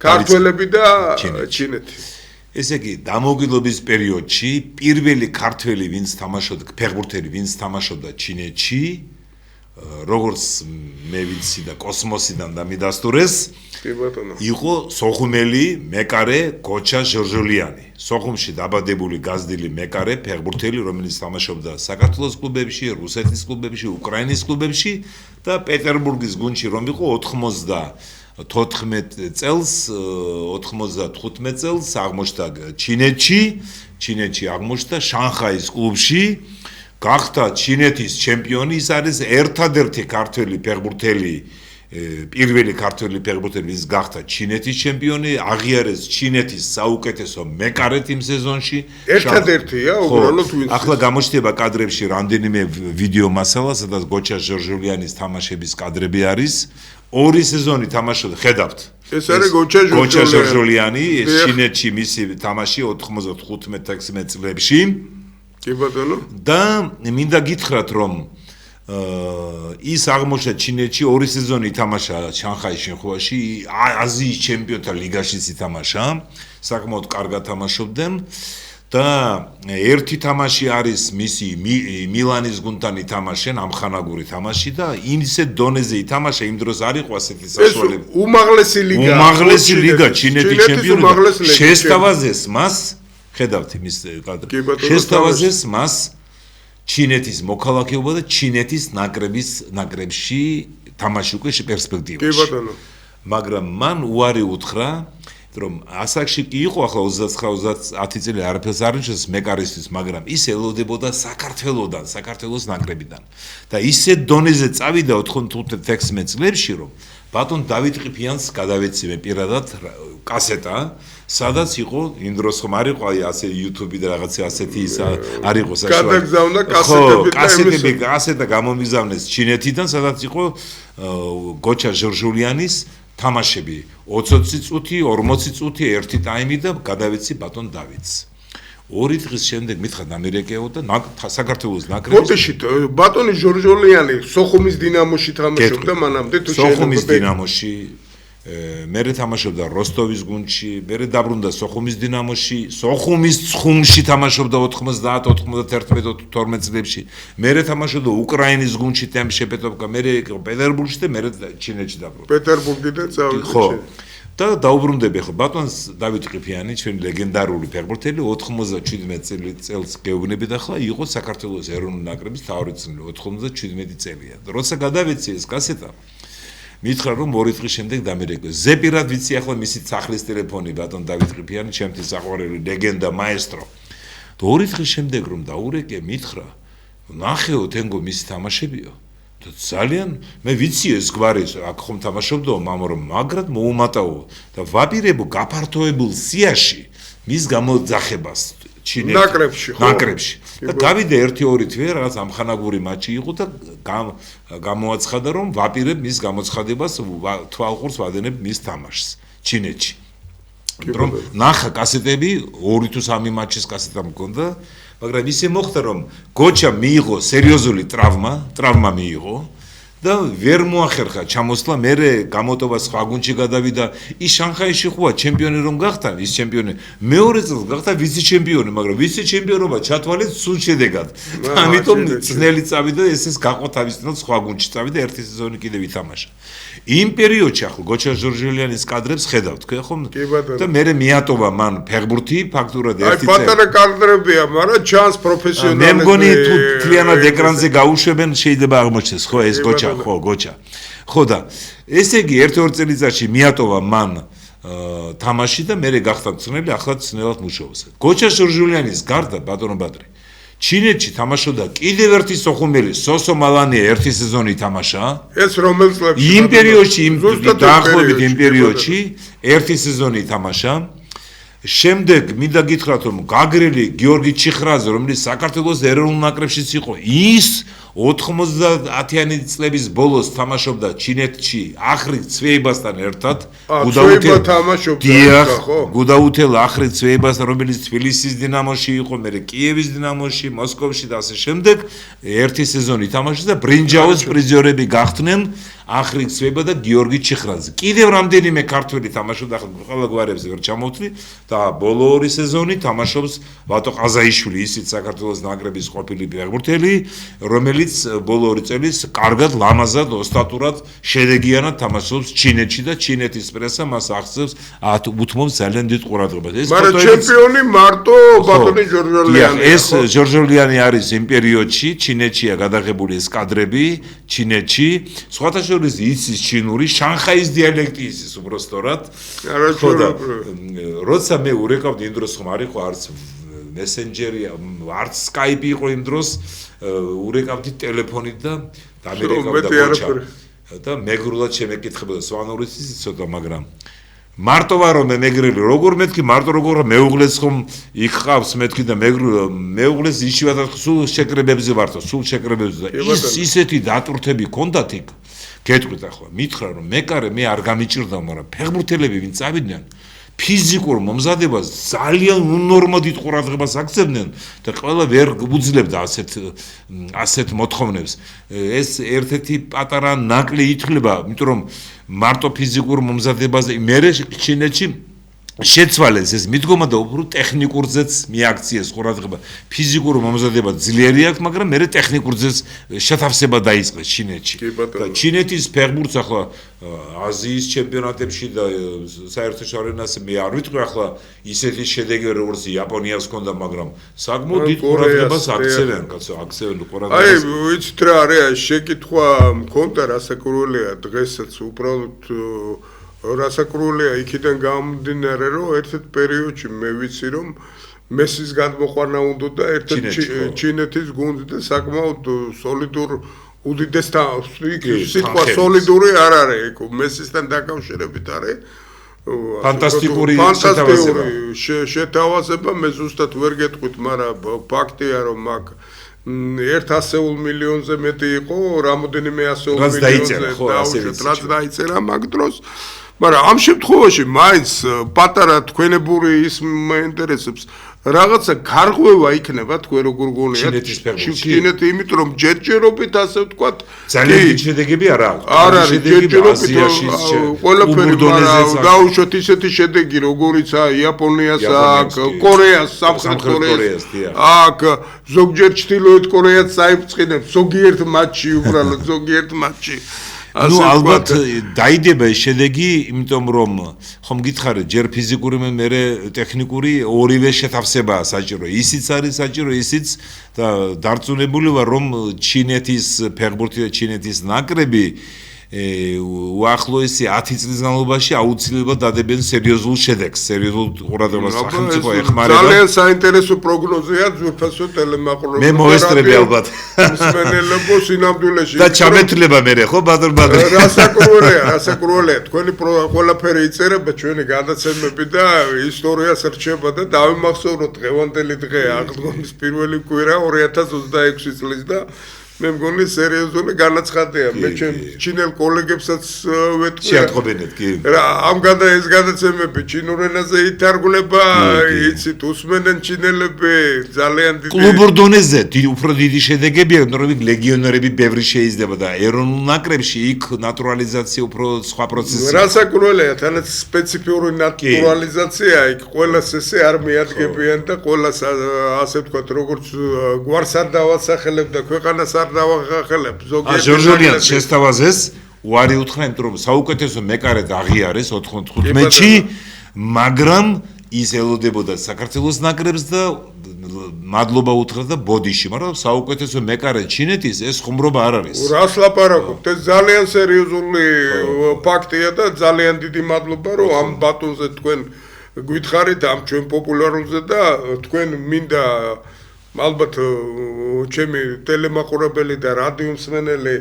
ქართველები და ჩინეთი ესე იგი დამოუკიდებლობის პერიოდში პირველი ქართველი ვინც თამაშობდა ფეხბურთელი ვინც თამაშობდა ჩინეთში როგორც მე ვიცი და კოსმოსიდან და მიდასტურეს იყო სოხუმელი მეკარე გოჩა ჟორჟოლიანი სოხუმში დაბადებული გაზრდილი მეკარე ფეხბურთელი რომელიც თამაშობდა საქართველოს კლუბებში რუსეთის კლუბებში უკრაინის კლუბებში და პეტერბურგის გუნდში რომ იყო 14 წელს 95 წელს აღმოჩნდა ჩინეთში აღმოჩნდა შანხაის კლუბში გახდა ჩინეთის ჩემპიონი ის არის ერთადერთი ქართველი ფეხბურთელი პირველი ქართველი ფეხბურთელი ის გახდა ჩინეთის ჩემპიონი აღიარეს ჩინეთის საუკეთესო მეკარედ იმ სეზონში ერთადერთია უბრალოდ ვინც ახლა გამოჩნდება კადრებში რამდენიმე ვიდეო მასალა სადაც გოჩა ჟორჟოლიანის თამაშების კადრები არის ორი სეზონი თამაშობდა ხედავთ ეს არის გოჩა ჟორჟოლიანი ჩინეთში მისი თამაში 95-16 წლებში კი ბატონო და მინდა გითხრათ რომ ის აღმოჩნდა ჩინეთში ორი სეზონი ითამაშა შანხაის შენხუაში აზიის ჩემპიონთა ლიგაშიც ითამაშა საკმაოდ კარგად თამაშობდნენ და ერთი თამაში არის მისი მილანის გუნდთან ითამაშენ ამხანაგური თამაში და იმისე დონეზე ითამაშა იმ დროს არ იყო ასეთი საშუალება უმაღლესი ლიგა ჩინეთის ჩემპიონი შესთავაზეს მას ხედავთ იმის კადრი შესთავაზეს მას ჩინეთის მოქალაქეობა და ჩინეთის ნაკრებში თამაში უკვე პერსპექტივაში კი ბატონო მაგრამ მან უარი უთხრა რომ ასაკში კი იყო ახლა 29-30 წელი არაფერს არ ნიშნავს მეკარისთვის მაგრამ ის ელოდებოდა საქართველოს ნაკრებიდან და ისე დონეზე წავიდა 95-16 წლებში რომ ბატონ დავით ყიფიანს გადავეცი მე პირადად კასეტა სადაც იყო იმ დროს ხომ არ იყო აი ასე YouTube-ი და რაღაცა ასეთი ის არ იყო საშუალება გადაგზავნა კასეტა გამომიგზავნეს ჩინეთიდან სადაც იყო გოჩა ჟორჟოლიანის თამაშები 20 წუთი 40 წუთი ერთი ტაიმი და გადავეცი ბატონ დავითს ორი დღის შემდეგ მითხარ ამერიკეო და საქართველოს ნაკრები მოდეშით ბატონი ჟორჟოლიანი სოხუმის დინამოში თამაშობდა მანამდე თუ შეიძლება სოხუმის დინამოში მერე თამაშობდა როსტოვის გუნდში მერე დაბრუნდა სოხუმის დინამოში სოხუმის ცხუმში თამაშობდა 90-91-12 წლებში მერე თამაშობდა უკრაინის გუნდში შემპეტოვკა მერე პეტერბურგში და მერე ჩინეთში დაბრუნდა პეტერბურგიდან წავიდა ხო და დაუბრუნდები ხო ბატონს დავით ყიფიანი ჩვენი ლეგენდარული ფეხბურთელი 97 წელს გეუბნებით ახლა იყო საქართველოს ეროვნული ნაკრების მთავარი წვლილი 97 წელია და როცა გადავეცი ეს კასეტა მითხრა რომ ორი დღის შემდეგ დამერეკო ზეპირად ვიცი ახლა მისი სახლის ტელეფონი ბატონ დავით ყიფიანი ჩემთვის საყვარელი ლეგენდა მაესტრო და ორი დღის შემდეგ რომ დაურეკე მითხრა ნახეო თენგო მისი თამაშებიო და ძალიან მე ვიცი ეს გვარი აქ ხომ თამაშობდო მაგრამ მოუმატაო და ვაპირებო გაფართოებულ სიაში მის გამოძახებას ნაკრებში და გავიდა 1-2 თვე რაღაც ამხანაგური მატჩი იყო და გამოაცხადა რომ ვაპირებ მის გამოცხადებას თვალყურს ვადენებ მის თამაშს ჩინეთში რომ ნახა კასეტები 2 თუ 3 მატჩის კასეტა მქონდა, მაგრამ ისე მოხდა რომ გოჩა მიიღო სერიოზული ტრავმა მიიღო და ვერ მოახერხა ჩამოსვლა, მერე გამოტობა სხვა გუნდში გადავიდა. ის შანხაიში ხუა ჩემპიონი რომ გახდა, ის ჩემპიონი მეორე წელს გახდა ვიცე-ჩემპიონი, მაგრამ ვიცე-ჩემპიონობა ჩათვალეთ სულ შედეგად. ამიტომ ძნელი წავიდა, ეს გაყო თავისთავად სხვა გუნდში წავიდა, ერთი სეზონი კიდევ ითამაშა. იმ პერიოდში ახლა გოჩა ჟორჟელიანის კადრებს ხედავთ, ხო? და მერე მიატოვა მან ფეხბურთი, ფაქტურად ერთი წელი. აი პატარა კადრებია, მაგრამ ჩანს პროფესიონალი. მე მგონი თუ თლიანად ეკრანზე გაუშვებენ, შეიძლება აღმოჩნდეს, ხო, ეს გოჩა, ხო, გოჩა. ხო და ესე იგი 1-2 წელიწადში მიატოვა მან თამაში და მერე გახდა მწვრთნელი, ახლა ძნელად მუშაობს. გოჩა ჟორჟელიანის გარდა ბატონო ბადრი ჩინეთში თამაშობდა კიდევ ერთი სოხუმელი სოსო მალანია ერთი სეზონი თამაშა. ეს რომელ წლებში? იმ პერიოდში, დაახლოებით იმ პერიოდში ერთი სეზონი თამაშა. შემდეგ მინდა გითხრათ რომ გაგრილი გიორგი ჩიხრაძე, რომელიც საქართველოს ეროვნულ ნაკრებშიც იყო, ის 90-იანი წლების ბოლოს თამაშობდა ჩინეთში ახრიკ ცვეიბასთან ერთად. გუდაუთელ ახრიკ ცვეიბასთან, რომელიც თბილისის დინამოში იყო, მერე კიევის დინამოში, მოსკოვში და ასე შემდეგ. ერთი სეზონი თამაშობდა და ბრინჯაოს პრიზიორები გახდნენ ახრიკ ცვეიბა და გიორგი ჩიხრაძე. კიდევ რამდენიმე ქართველი თამაშობდა, ყველა გვარებზე ვერ ჩამოვთვლი და ბოლო 2 სეზონი თამაშობს ვატო ყაზაიშვილი, ისიც საქართველოს ნაკრების ყოფილი ფეხბურთელი, რომელიც ბოლო 2 წელს კარგად ლამაზად ოსტატურად შედეგიანად თამაშობს ჩინეთში და ჩინეთის პრესა მას აღწევს უთმობს ძალიან დიდ ყურადღებას. ეს მაგრამ ჩემპიონი მარტო ბატონი ჟორჟოლიანი. ეს ჟორჟოლიანი არის იმ პერიოდში, ჩინეთშია გადაღებული ეს კადრები, ჩინეთში. სხვათა შორის იცის ჩინური, შანხაის დიალექტი იცის უბრალოდ. როცა მე ურეკავდი იმ დროს ხომ არ იყო არც მესენჯერი, არც სკაიპი იყო იმ დროს, ურეკავდი ტელეფონით და ამერიკავდა გოჩა. და მეგრულად შემეკითხებოდა სვანურის ცოტა, მაგრამ მარტო ვარო მე მეგრელი, როგორ მეთქი, მარტო როგორ მეუღლეს ხომ იქ ყავს მეთქი და მეუღლეს იშვიათად სულ შეკრებებზე ვართო, სულ შეკრებებზე და ისეთი დატვირთები ჰქონდათ იქ. გეტყვით ახლა, მითხრა რომ მე არ გამიჭირდა, მაგრამ ფეხბურთელები ვინ წავიდნენ ფიზიკურ მომზადებას ძალიან უნორმალ დიდ ყურადღებას აქცევდნენ და ყველა ვერ უძლებდა ასეთ მოთხოვნებს. ეს ერთ-ერთი პატარა ნაკლი ითვლება, იმიტომ რომ მარტო ფიზიკურ მომზადებაზე მერე ჩინეთში შეცვალეს ეს მიდგომა და უფრო ტექნიკურზეც მიაქციეს ყურადღება. ფიზიკურ მომზადება ძლიერი აქვს, მაგრამ მერე ტექნიკურზეც შეთავსება დაიწყეს ჩინეთში. და ჩინეთის ფეხბურთს ახლა აზიის ჩემპიონატებში და საერთაშორისო არენაზე მე არ ვიტყვი ახლა ისეთი შედეგი როგორც იაპონიას ჰქონდა, მაგრამ საკმაოდ დიდ ყურადღებას აქცევენ, კაცო, აქცევენ ყურადღებას. აი, ვიცით რა არის, შეკითხვა მქონდა რასაკურველია დღესაც უბრალოდ რასაკურველია იქიდან გამომდინარე, რომ ერთ-ერთ პერიოდში მე ვიცი რომ მესის გადმოყვანა უნდა და ერთ-ერთი ჩინეთის გუნდი და საკმაოდ სოლიდურ უდიდეს სიტყვა სოლიდური არ არის ეგ მესისთან დაკავშირებით არის ფანტასტიკური შეთავაზება მე ზუსტად ვერ გეტყვით, მაგრამ ფაქტია რომ მაგ 100 მილიონზე მეტი იყო, რამოდენიმე 100 მილიონზე დაიწერა მაგ დროს. მაგრამ ამ შემთხვევაში მაინც პატარა თქვენებური ის მაინტერესებს რაღაცა გარღვევა იქნება თქვენ როგორ გონიათ ჩინეთი, იმიტომ რომ ჯერჯერობით ასე ვთქვათ ძალიან დიდი შედეგები არ აქვს. არ არის ჯერჯერობით ყველაფერი, მაგრამ დაუშვათ ისეთი შედეგი როგორიც იაპონიას აქ, კორეას, სამხრეთ კორეას აქ ზოგჯერ ჩრდილოეთ კორეას წაიფრთხილებს ზოგიერთ მატჩში, უბრალოდ ზოგიერთ მატჩში. ну ალბათ დაიდება ეს შედეგი, იმიტომ რომ ხომ გითხარით, ჯერ ფიზიკური მერე ტექნიკური ორივე შეთავსებაა საჭირო. ისიც არის საჭირო, ისიც და დარწმუნებული ვარ, რომ ჩინეთის ფეხბურთი და ჩინეთის ნაკრები უახლოესი 10 წლის განმავლობაში აუცილებლად დადებენ სერიოზულ შედეგს, სერიოზულ ყურადღებას სახელმწიფო ეხმარება. ძალიან საინტერესო პროგნოზია ძვირფასო ტელემაყურებლობა. მე მოესწრები ალბათ. მსმენელებო სინამდვილეში. და ჩამეთვლება მე ხო ბადურ. რასაკურველია, თქვენი ყველაფერი იწერება ჩვენი გადაცემები და ისტორიას რჩება და დავიმახსოვროთ დღევანდელი დღე აღდგომის პირველი კვირა 2026 წლის და მე მგონი სერიოზული განაცხადია. მე ჩემ ჩინელ კოლეგებსაც ვეთქვი. შეატყობინეთ, კი. რა, ამ ეს გადაცემები ჩინურ ენაზე ითარგმნება, იცით, უსმენენ ჩინელები, ძალიან დიდი. კლუბურ დონეზე უფრო დიდი შედეგებია, რომ ლეგიონერები ბევრი შეიძლება და ეროვნულ ნაკრებში იქ ნატურალიზაცია უფრო სხვა პროცესია. რასაკურველია, თანაც სპეციფიური ნატურალიზაცია, იქ ყველას ესე არ მიადგებიან და ყველას ასე ვთქვათ, როგორც გვარს არ დავასახელებ და ქვეყანას არ დავახელებ. ჟორჟორიანს შესთავაზეს უარი უთხრა, იმიტომ რომ საუკეთესო მეკარედ აღიარეს 95-ში, მაგრამ ის ელოდებოდა საქართველოს ნაკრებს და მადლობა უთხრა და ბოდიში, მაგრამ საუკეთესო მეკარე ჩინეთის ეს ხუმრობა არ არის. რას ლაპარაკობთ? ეს ძალიან სერიოზული ფაქტია და ძალიან დიდი მადლობა, რომ ამ ბატონზე თქვენ გითხარით ამ ჩვენ პოპულარულზე და თქვენ მინდა ალბათ ჩემი ტელემაყურებელი და რადიო მსმენელი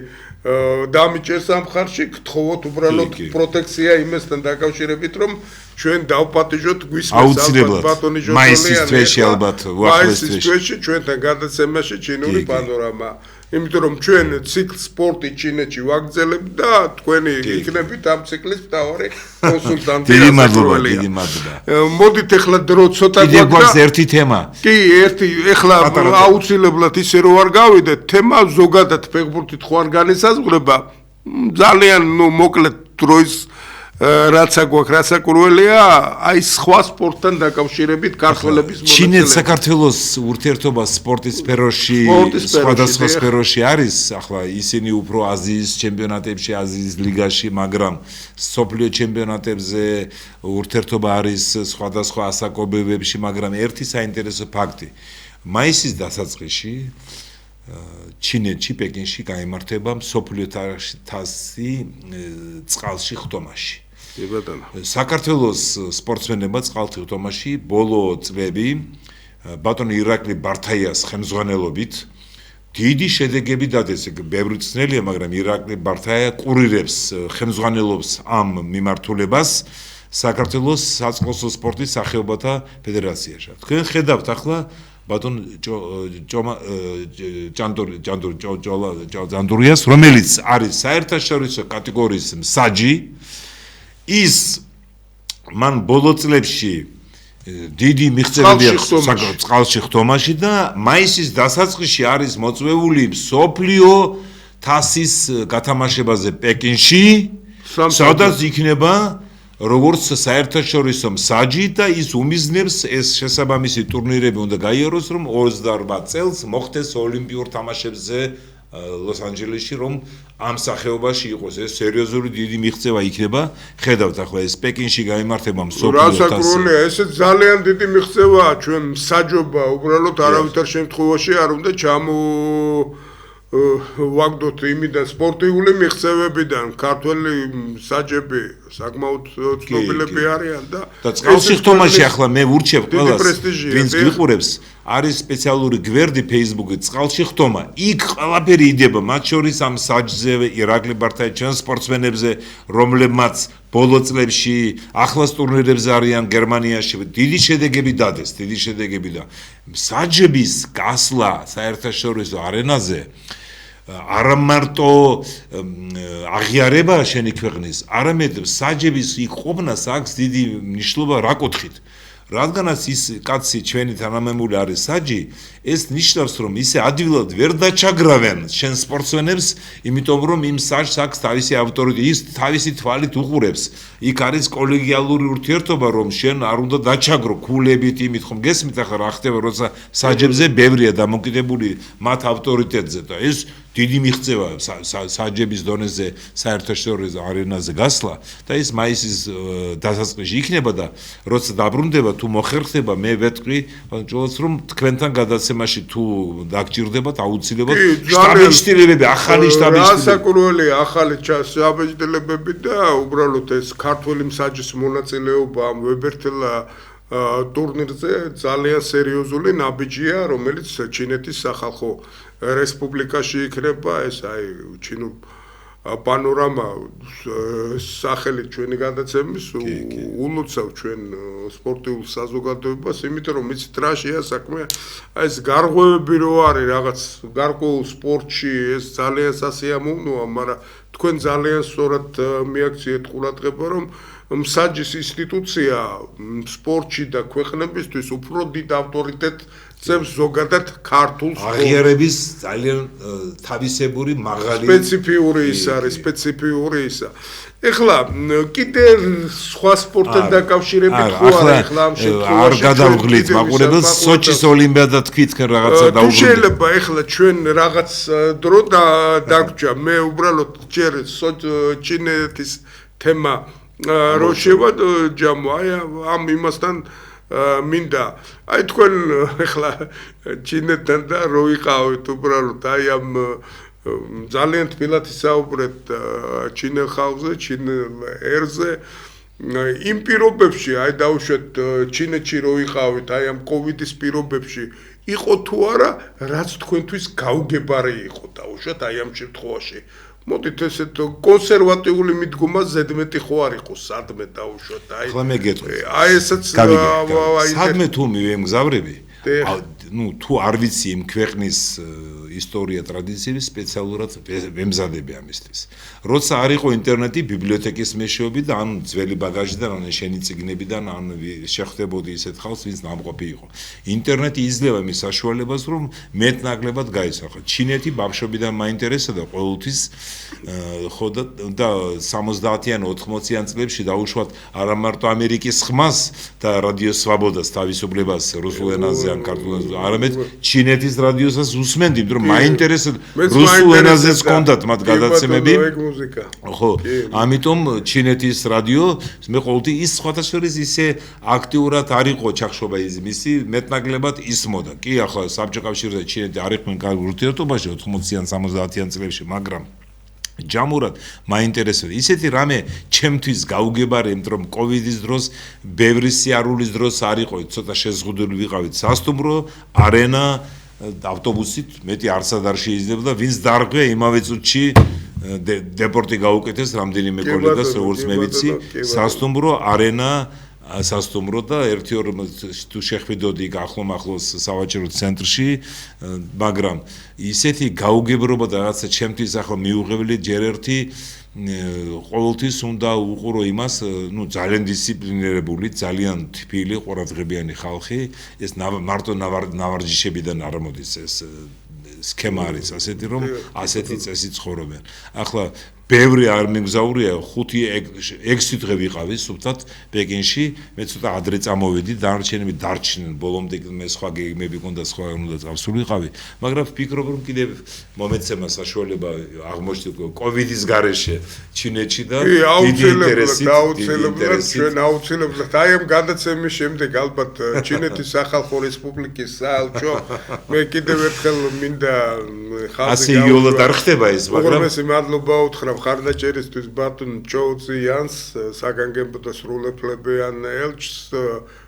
დამიჭერს ამ ხარში, გთხოვოთ უბრალოდ პროტექცია იმასთან დაკავშირებით, რომ ჩვენ დავპატიჟოთ გვისმენს ალბათ ბატონი ჟორჟოლიანი. მაისის თვეში ალბათ, მაისის თვეში ჩვენთან გადაცემაში ჩინური პანორამა. იმიტომ რომ ჩვენ ციკლ სპორტი ჩინეთში ვაგრძელებთ და თქვენი იქნებით ამ ციკლის მთავარი კონსულტანტი. დიდი მადლობა, დიდი მადლობა. მოდით ახლა დრო ცოტა გვაქვს ერთი თემა. კი, ახლა აუცილებლად ისე რომ არ გავიდეთ, თემა ზოგადად ფეხბურთით ხო არ განისაზღვრება. ძალიან მოკლედ დროის რაცა გვაქვს, რასაკურველია, აი სხვა სპორტთან დაკავშირებით ქართველების მონაწილეობა. ჩინეთ-საქართველოს ურთიერთობა სპორტის სფეროში, სხვადასხვა სფეროში არის, ახლა ისინი უფრო აზიის ჩემპიონატებში, აზიის ლიგაში, მაგრამ სოფლიო ჩემპიონატებზე ურთიერთობა არის სხვადასხვა ასაკობრივებში, მაგრამ ერთი საინტერესო ფაქტი. მაისის დასაწყისში ჩინეთში, პეკინში გაიმართება მსოფლიო თასი წყალში ხტომაში. საქართველოს სპორტსმენებმა წყალში ხტომაში ბოლო წლები ბატონ ირაკლი ბართაიას ხელმძღვანელობით დიდი შედეგები დადეს. ბევრი ცნელია, მაგრამ ირაკლი ბართაია კურირებს, ხელმძღვანელობს ამ მიმართულებას საქართველოს საწყლოსნო სპორტის სახეობათა ფედერაციაში. თქვენ ხედავთ ახლა ბატონ ჯანდურიას, რომელიც არის საერთაშორისო კატეგორიის მსაჯი, ის მან ბოლო წლებში დიდი მიღწევები აქვს წყალში ხტომაში და მაისის დასაწყისში არის მოწვეული მსოფლიო თასის გათამაშებაზე პეკინში, სადაც იქნება როგორც საერთაშორისო მსაჯი და ის უმიზნებს ეს შესაბამისი ტურნირები უნდა გაიაროს, რომ 28 წელს მოხდეს ოლიმპიურ თამაშებზე ლოს-ანჯელესში, რომ ამ სახეობაში იყოს. ეს სერიოზული დიდი მიღწევა იქნება. ხედავთ ახლა ეს პეკინში გაიმართება მსოფლიო თასი. რასაკურველია, ესე ძალიან დიდი მიღწევაა ჩვენ მსაჯობა, უბრალოდ არავითარ შემთხვევაში არ უნდა ვაგდოთ იმიდან სპორტიული მიღწევებიდან. ქართველი მსაჯები საკმაოდ ცნობილები არიან და წყალში ხტომაში ახლა მე ვურჩევ ყველას, ვინც გიყურებს, არის სპეციალური გვერდი Facebook-ით წყალში ხტომა. იქ ყველაფერი იდება, მათ შორის ამ მსაჯზე, ირაკლი ბართაია, ჩვენ სპორტსმენებზე, რომლებმაც ბოლო წლებში ახლას ტურნირებზე არიან გერმანიაში, დიდი შედეგები დადეს, დიდი შედეგები და მსაჯების გასვლა საერთაშორისო არენაზე არა მარტო აღიარება შენი ქვეყნის, არამედ მსაჯების იქ ყოფნას აქვს დიდი მნიშვნელობა რა კუთხით. რადგანაც ის კაცი ჩვენი თანამემული არის საჯი, ეს ნიშნავს, რომ ისე ადვილად ვერ დაჩაგრავენ შენ სპორტსმენებს, იმიტომ რომ იმ საჯს აქვს თავისი ავტორიტეტი, ის თავისი თვალით უყურებს. იქ არის კოლეგიალური ურთიერთობა, რომ შენ არ უნდა დაჩაგრო ქულებით იმით, ხომ გესმით ახლა რა ხდება, როცა საჯებზე ბევრია დამოკიდებული მათ ავტორიტეტზე და ეს დიდი მიღწევა საჯების დონეზე საერთაშორისო არენაზე გასვლა და ის მაისის დასაწყისში იქნება და როცა დაბრუნდება თუ მოხერხდება მე ვეთქვი ბატონს რომ თქვენთან გადაცემაში თუ დაგჭირდებათ აუცილებლად შტაბ-ჩტილებები ახალი შტაბ-ჩტილებები რასაკურველია ახალი შტაბ-ჩტილებები და უბრალოდ ეს ქართველი მსაჯის მონაწილეობა ამ ვებერთელა ტურნირზე ძალიან სერიოზული ნაბიჯია, რომელიც ჩინეთის სახალხო რესპუბლიკაში იქნება, ეს აი ჩინურ პანორამა სახელით ჩვენი გადაცემის ულოცავ ჩვენ სპორტიულ საზოგადოებას, იმიტომ რომ იცით რა შეა საქმე, აი ეს გარღვევები რო არის რაღაც გარკვეულ სპორტში, ეს ძალიან სასიამოვნოა, მაგრამ თქვენ ძალიან სწორად მიაქციეთ ყურადღება, რომ მსაჯის ინსტიტუცია სპორტში და ქვეყნებისთვის უფრო დიდ ავტორიტეტს წევს ზოგადად ქართულ სპორტს. აღიარების ძალიან თავისებური მაღალი სპეციფიური ის არის, სპეციფიური ისა. ეხლა კიდე სხვა სპორტთან დაკავშირებით ხო არა ეხლა ამ შემთხვევაში არ გადავღლით მაყურებელს სოჩის ოლიმპიადა თქვით რა დაუბრუნდით. შეიძლება ეხლა ჩვენ რაღაც დრო დაგვრჩა მე უბრალოდ ჯერ ჩინეთის თემა რო შევაჯამო აი ამ იმასთან მინდა აი თქვენ ეხლა ჩინეთთან და რო იყავით უბრალოდ აი ამ ძალიან თბილად ისაუბრეთ ჩინელ ხალხზე, ჩინელ ერზე იმ პირობებში აი დაუშვეთ ჩინეთში რო იყავით აი ამ კოვიდის პირობებში იყო თუ არა რაც თქვენთვის გაუგებარი იყო დაუშვათ აი ამ შემთხვევაში მოდით ესეთ კონსერვატიული მიდგომა ზედმეტი ხო არ იყო სადმე დაუშვათ აი ახლა მე გეტყვი აი ესაც სადმე თუ მივემგზავრები თუ არ ვიცი იმ ქვეყნის ისტორია ტრადიციები სპეციალურად ვემზადები ამისთვის. როცა არ იყო ინტერნეტი, ბიბლიოთეკის მეშვეობი და ან ძველი ბაგაჟიდან, ან შენი წიგნებიდან, ან შეხვდებოდი ისეთ ხალხს, ვინც ნამყოფი იყო. ინტერნეტი იძლევა მის საშუალებას, რომ მეტნაკლებად გაისახა. ჩინეთი ბავშვობიდან მაინტერესდა ყოველთვის ხო და 70-იან 80-იან წლებში დაუშვათ არა მარტო ამერიკის ხმას და რადიო სვაბოდას თავისუფლებას რუსულ ენაზე ან ქართულ ენაზე, არამედ ჩინეთის რადიოსაც უსმენდი, რომ მაინტერესებდა რუსულ ენაზეც ჰქონდათ მათ გადაცემები. ხო, ამიტომ ჩინეთის რადიო მე ყოველთვის ის სხვათა შორის ისე აქტიურად არ იყო ჩახშობა მისი მეტნაკლებად ისმოდა. კი, ახლა საბჭოთა კავშირზე ჩინეთი არ იყვნენ კარგ ურთიერთობაში 80-იან 70-იან წლებში, მაგრამ ჯამურად მაინტერესებდა. ისეთი რამე ჩემთვის გაუგებარი, რომ კოვიდის დროს, ბევრი სიარულის დროს არ იყო, ცოტა შეზღუდული ვიყავით სასტუმრო, არენა ავტობუსით, მეტი არცად არ შეიძლება და ვინც დარღვე იმავე წუთში დეპორტი გაუკეთეს რამდენიმე კოლეგას, როგორც მე ვიცი, სასტუმრო, არენა სასტუმრო და ერთი-ორ თუ შეხვიდოდი ახლოს სავაჭრო ცენტრში, მაგრამ ისეთი გაუგებრობა და რაღაცა ჩემთვის ახლა მიუღებელი ჯერ ერთი ყოველთვის უნდა უყურო იმას, ძალიან დისციპლინირებული, ძალიან თბილი, ყურადღებიანი ხალხი, ეს მარტო ნავარჯიშებიდან არ მოდის ეს სქემა არის ასეთი, რომ ასეთი წესი ცხოვრობენ. ახლა ბევრი არ მიგზავრია 5-6 დღე ვიყავი სუფთად პეკინში, მე ცოტა ადრე წამოვედი, დანარჩენები დარჩნენ, ბოლომდე მე სხვა გეგმები მქონდა, სხვა უნდა წავსულიყავი, მაგრამ ვფიქრობ, რომ კიდევ მომეცემა საშუალება აღმოჩნდა კოვიდის გარეშე ჩინეთში და დიდი ინტერესით, ჩვენ აუცილებლად აი ამ გადაცემის შემდეგ ალბათ ჩინეთის სახალხო რესპუბლიკის საელჩო მე კიდევ ერთხელ მინდა ხალხი ასე იოლად არ ხდება ეს, მაგრამ უღრმესი მადლობა უთხრა მხარდაჭერისთვის ბატონ ჩოუცი იანს, საგანგებო სრულუფლებიან ელჩს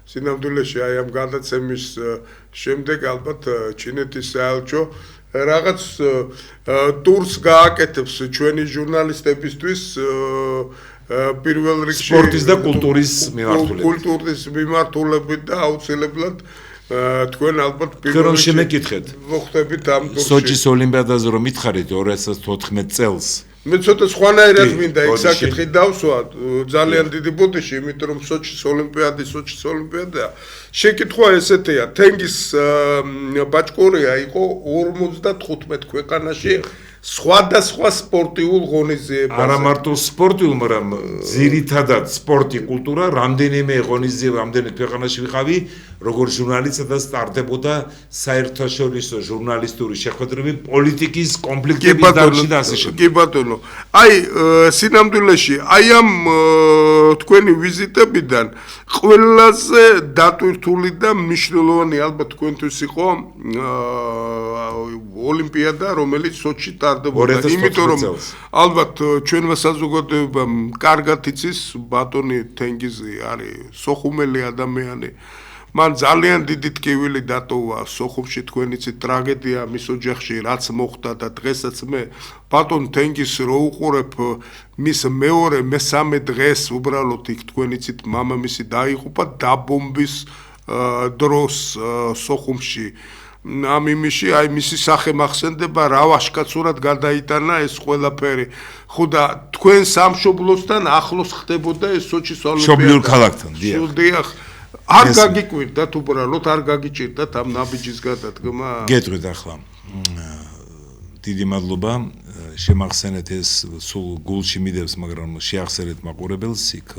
სინამდვილეში აი ამ გადაცემის შემდეგ ალბათ ჩინეთის საელჩო რაღაც ტურს გააკეთებს ჩვენი ჟურნალისტებისთვის პირველ რიგში სპორტის და კულტურის მიმართულებით. კულტურის მიმართულებით და აუცილებლად თქვენ ალბათ პირველ რიგში მეკითხეთ. მოხდებით ამ ტურში. სოჩის ოლიმპიადაზე რომ მითხარით 2014 წელს. მე ცოტა სხვანაირად მინდა ეს საკითხი დავსვა, ძალიან დიდი ბოდიში, იმიტომ რომ სოჩის ოლიმპიადა შეკითხვა ესეთია, თენგის ბაჭკორია იყო 55 ქვეყანაში სხვადასხვა სპორტიულ ღონისძიებაზე. არა მარტო სპორტიულ, მაგრამ ძირითადად სპორტი, კულტურა, რამდენიმე ღონისძიება, რამდენიმე ქვეყანაში ვიყავი, როგორც ჟურნალისტი და სტარტებოდა საერთაშორისო ჟურნალისტური შეხვედრები, პოლიტიკის კონფლიქტების დარგში და ასე შემდეგ. კი ბატონო. აი, სინამდვილეში, აი ამ თქვენი ვიზიტებიდან ყველაზე დატვირთული და მნიშვნელოვანი ალბათ თქვენთვის იყო ოლიმპიადა, რომელიც სოჩში ტარდებოდა, იმიტომ რომ ალბათ ჩვენმა საზოგადოებამ კარგად იცის ბატონი თენგიზი არის სოხუმელი ადამიანი, მან ძალიან დიდი ტკივილი დატოვა სოხუმში, თქვენ იცით ტრაგედია მის ოჯახში რაც მოხდა და დღესაც მე ბატონ თენგის რო უყურებ მის მეორე მესამე დღეს უბრალოდ იქ თქვენ იცით მამამისი დაიღუპა დაბომბვის დროს სოხუმში ამ იმიში აი მისი სახე მახსენდება რა ვაშკაცურად გადაიტანა ეს ყველაფერი ხო და თქვენ სამშობლოსთან ახლოს ხდებოდა ეს სოჩის ოლიმპიადა მშობლიურ ქალაქთან დიახ არ გაგიკვირდათ უბრალოდ არ გაგიჭირდათ ამ ნაბიჯის გადადგმა გეტყვით ახლა დიდი მადლობა შემახსენეთ ეს სულ გულში მიდევს მაგრამ შეახსენეთ მაყურებელს იქ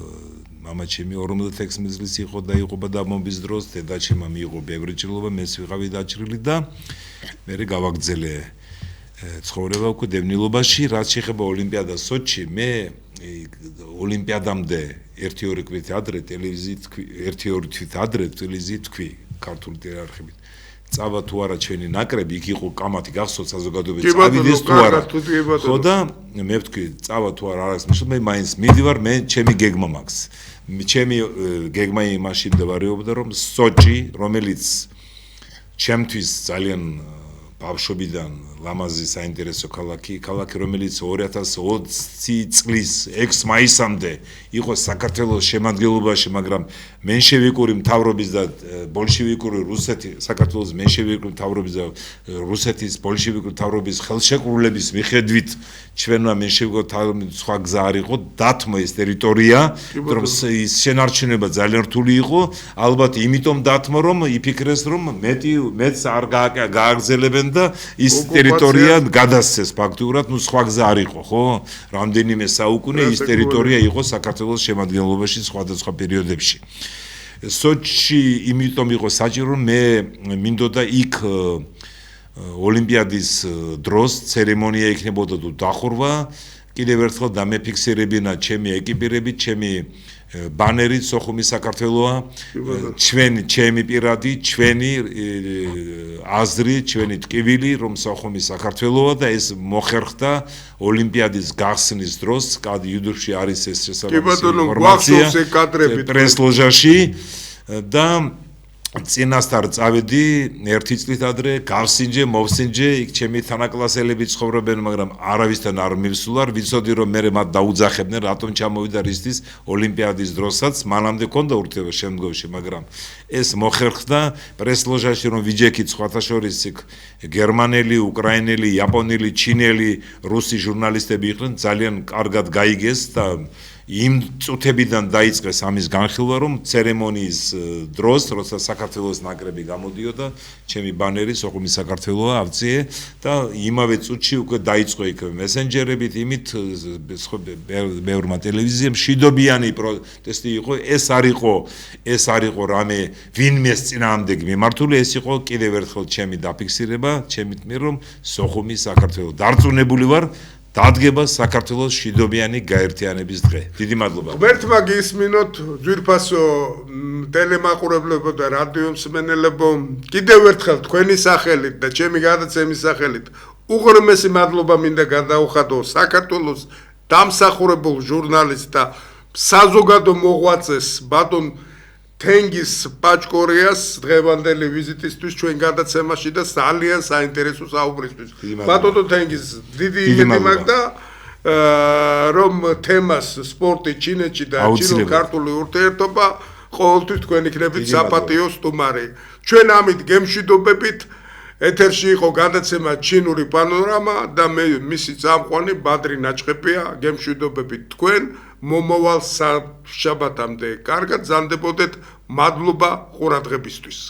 მამაჩემი 56 წლის იყო დაიღუპა დაბომბვის დროს დედაჩემმა მიიღო ბევრი ჭრილობა მეც ვიყავი დაჭრილი და მე გავაგზელე ცხოვრება უკვე დევნილობაში რაც შეეხება ოლიმპიადას სოჩში მე ოლიმპიადამდე 1-2 თვით ადრე ტელევიზიით 1-2 თვით ადრე ტელევიზიით თქვი ქართული ტელეარხებით წავა თუ არა ჩვენი ნაკრები იქ იყო კამათი გახსოვთ საზოგადოებრივი წავიდეს თუ არა ხო და მე ვთქვი წავა თუ არა არის მე მაინც მიდივარ მე ჩემი გეგმა მაქვს ჩემი გეგმა იმაში მდებარეობდა რომ სოჩი რომელიც ჩემთვის ძალიან ბავშვობიდან ლამაზი საინტერესო ქალაქი რომელიც 2020 წლის 6 მაისამდე იყო საქართველოს შემადგენლობაში მაგრამ მენშევიკური მთავრობის და ბოლშევიკური საქართველოს მენშევიკური მთავრობის და რუსეთის ბოლშევიკური მთავრობის ხელშეკრულების მიხედვით ჩვენმა მენშევიკურ მთავრობამ სხვა გზა არ იყო დათმო ეს ტერიტორია რომ ის შენარჩუნება ძალიან რთული იყო ალბათ იმიტომ დათმო რომ იფიქრეს რომ მეც არ გააგზელებენ და ის ტერიტორია გადასცეს ფაქტურად, სხვა გზა არ იყო, ხო? რამდენიმე საუკუნე ის ტერიტორია იყო საქართველოს შემადგენლობაში სხვადასხვა პერიოდებში. სოჩი იმიტომ იყო საჭირო, მე მინდოდა იქ ოლიმპიადის დროს ცერემონია იქნებოდა თუ დახურვა, კიდევ ერთხელ დამეფიქსირებინა ჩემი ეკიპირებით, ჩემი ბანერი სოხუმის საქართველოა, ჩემი პირადი, ჩვენი აზრი, ჩვენი ტკივილი, რომ სოხუმის საქართველოა და ეს მოხერხდა ოლიმპიადის გახსნის დროს, იუდრში არის ეს შესაბამისი ინფორმაცია პრეს-ლოჟაში და წინასწარ წავედი ერთი წლით ადრე გავსინჯე, მოვსინჯე, იქ ჩემი თანაკლასელები ცხოვრობენ, მაგრამ არავისთან არ მივსულარ, ვიცოდი რომ მე მათ დაუძახებდნენ, რატომ ჩამოვიდა რისთვის ოლიმპიადის დროსაც, მანამდე მქონდა ურთიერთობა შემდგომში, მაგრამ ეს მოხერხდა პრეს-ლოჟაში რომ ვიჯექით სხვათა შორის იქ გერმანელი, უკრაინელი, იაპონელი, ჩინელი, რუსი ჟურნალისტები იყვნენ, ძალიან კარგად გაიგეს და იმ წუთებიდან დაიწყეს ამის განხილვა, რომ ცერემონიის დროს, როცა საქართველოს ნაკრები გამოდიოდა, ჩემი ბანერი სოხუმის საქართველოა ავწიე და იმავე წუთში უკვე დაიწყო იქ მესენჯერებით, იმით ბევრმა ტელევიზიამ მშვიდობიანი პროტესტი იყო, ეს არ იყო რამე ვინმეს წინააღმდეგ მიმართული, ეს იყო კიდევ ერთხელ ჩემი დაფიქსირება, ჩემი თქმით, რომ სოხუმის საქართველო დარწმუნებული ვარ დადგება საქართველოს მშვიდობიანი გაერთიანების დღე. დიდი მადლობა. ღმერთმა გისმინოთ ძვირფასო ტელემაყურებლებო და რადიო მსმენელებო, კიდევ ერთხელ თქვენი სახელით და ჩემი გადაცემის სახელით უღრმესი მადლობა მინდა გადაუხადო საქართველოს დამსახურებულ ჟურნალისტ და საზოგადო მოღვაწეს ბატონ თენგის პაჭკორიას დღევანდელი ვიზიტისთვის ჩვენ გადაცემაში და ძალიან საინტერესო საუბრისთვის. ბატონო თენგის დიდი იმედი მაქვს და რომ თემას სპორტი ჩინეთში და ჩინო-ქართული ურთიერთობა ყოველთვის თქვენ იქნებით საპატიო სტუმარი. ჩვენ ამით გემშვიდობებით ეთერში იყო გადაცემა ჩინური პანორამა და მე მისი წამყვანი ბადრი ნაჭყებია გემშვიდობებით თქვენ მომავალ შაბათამდე კარგად ზანდებოდეთ მადლობა ყურადღებისთვის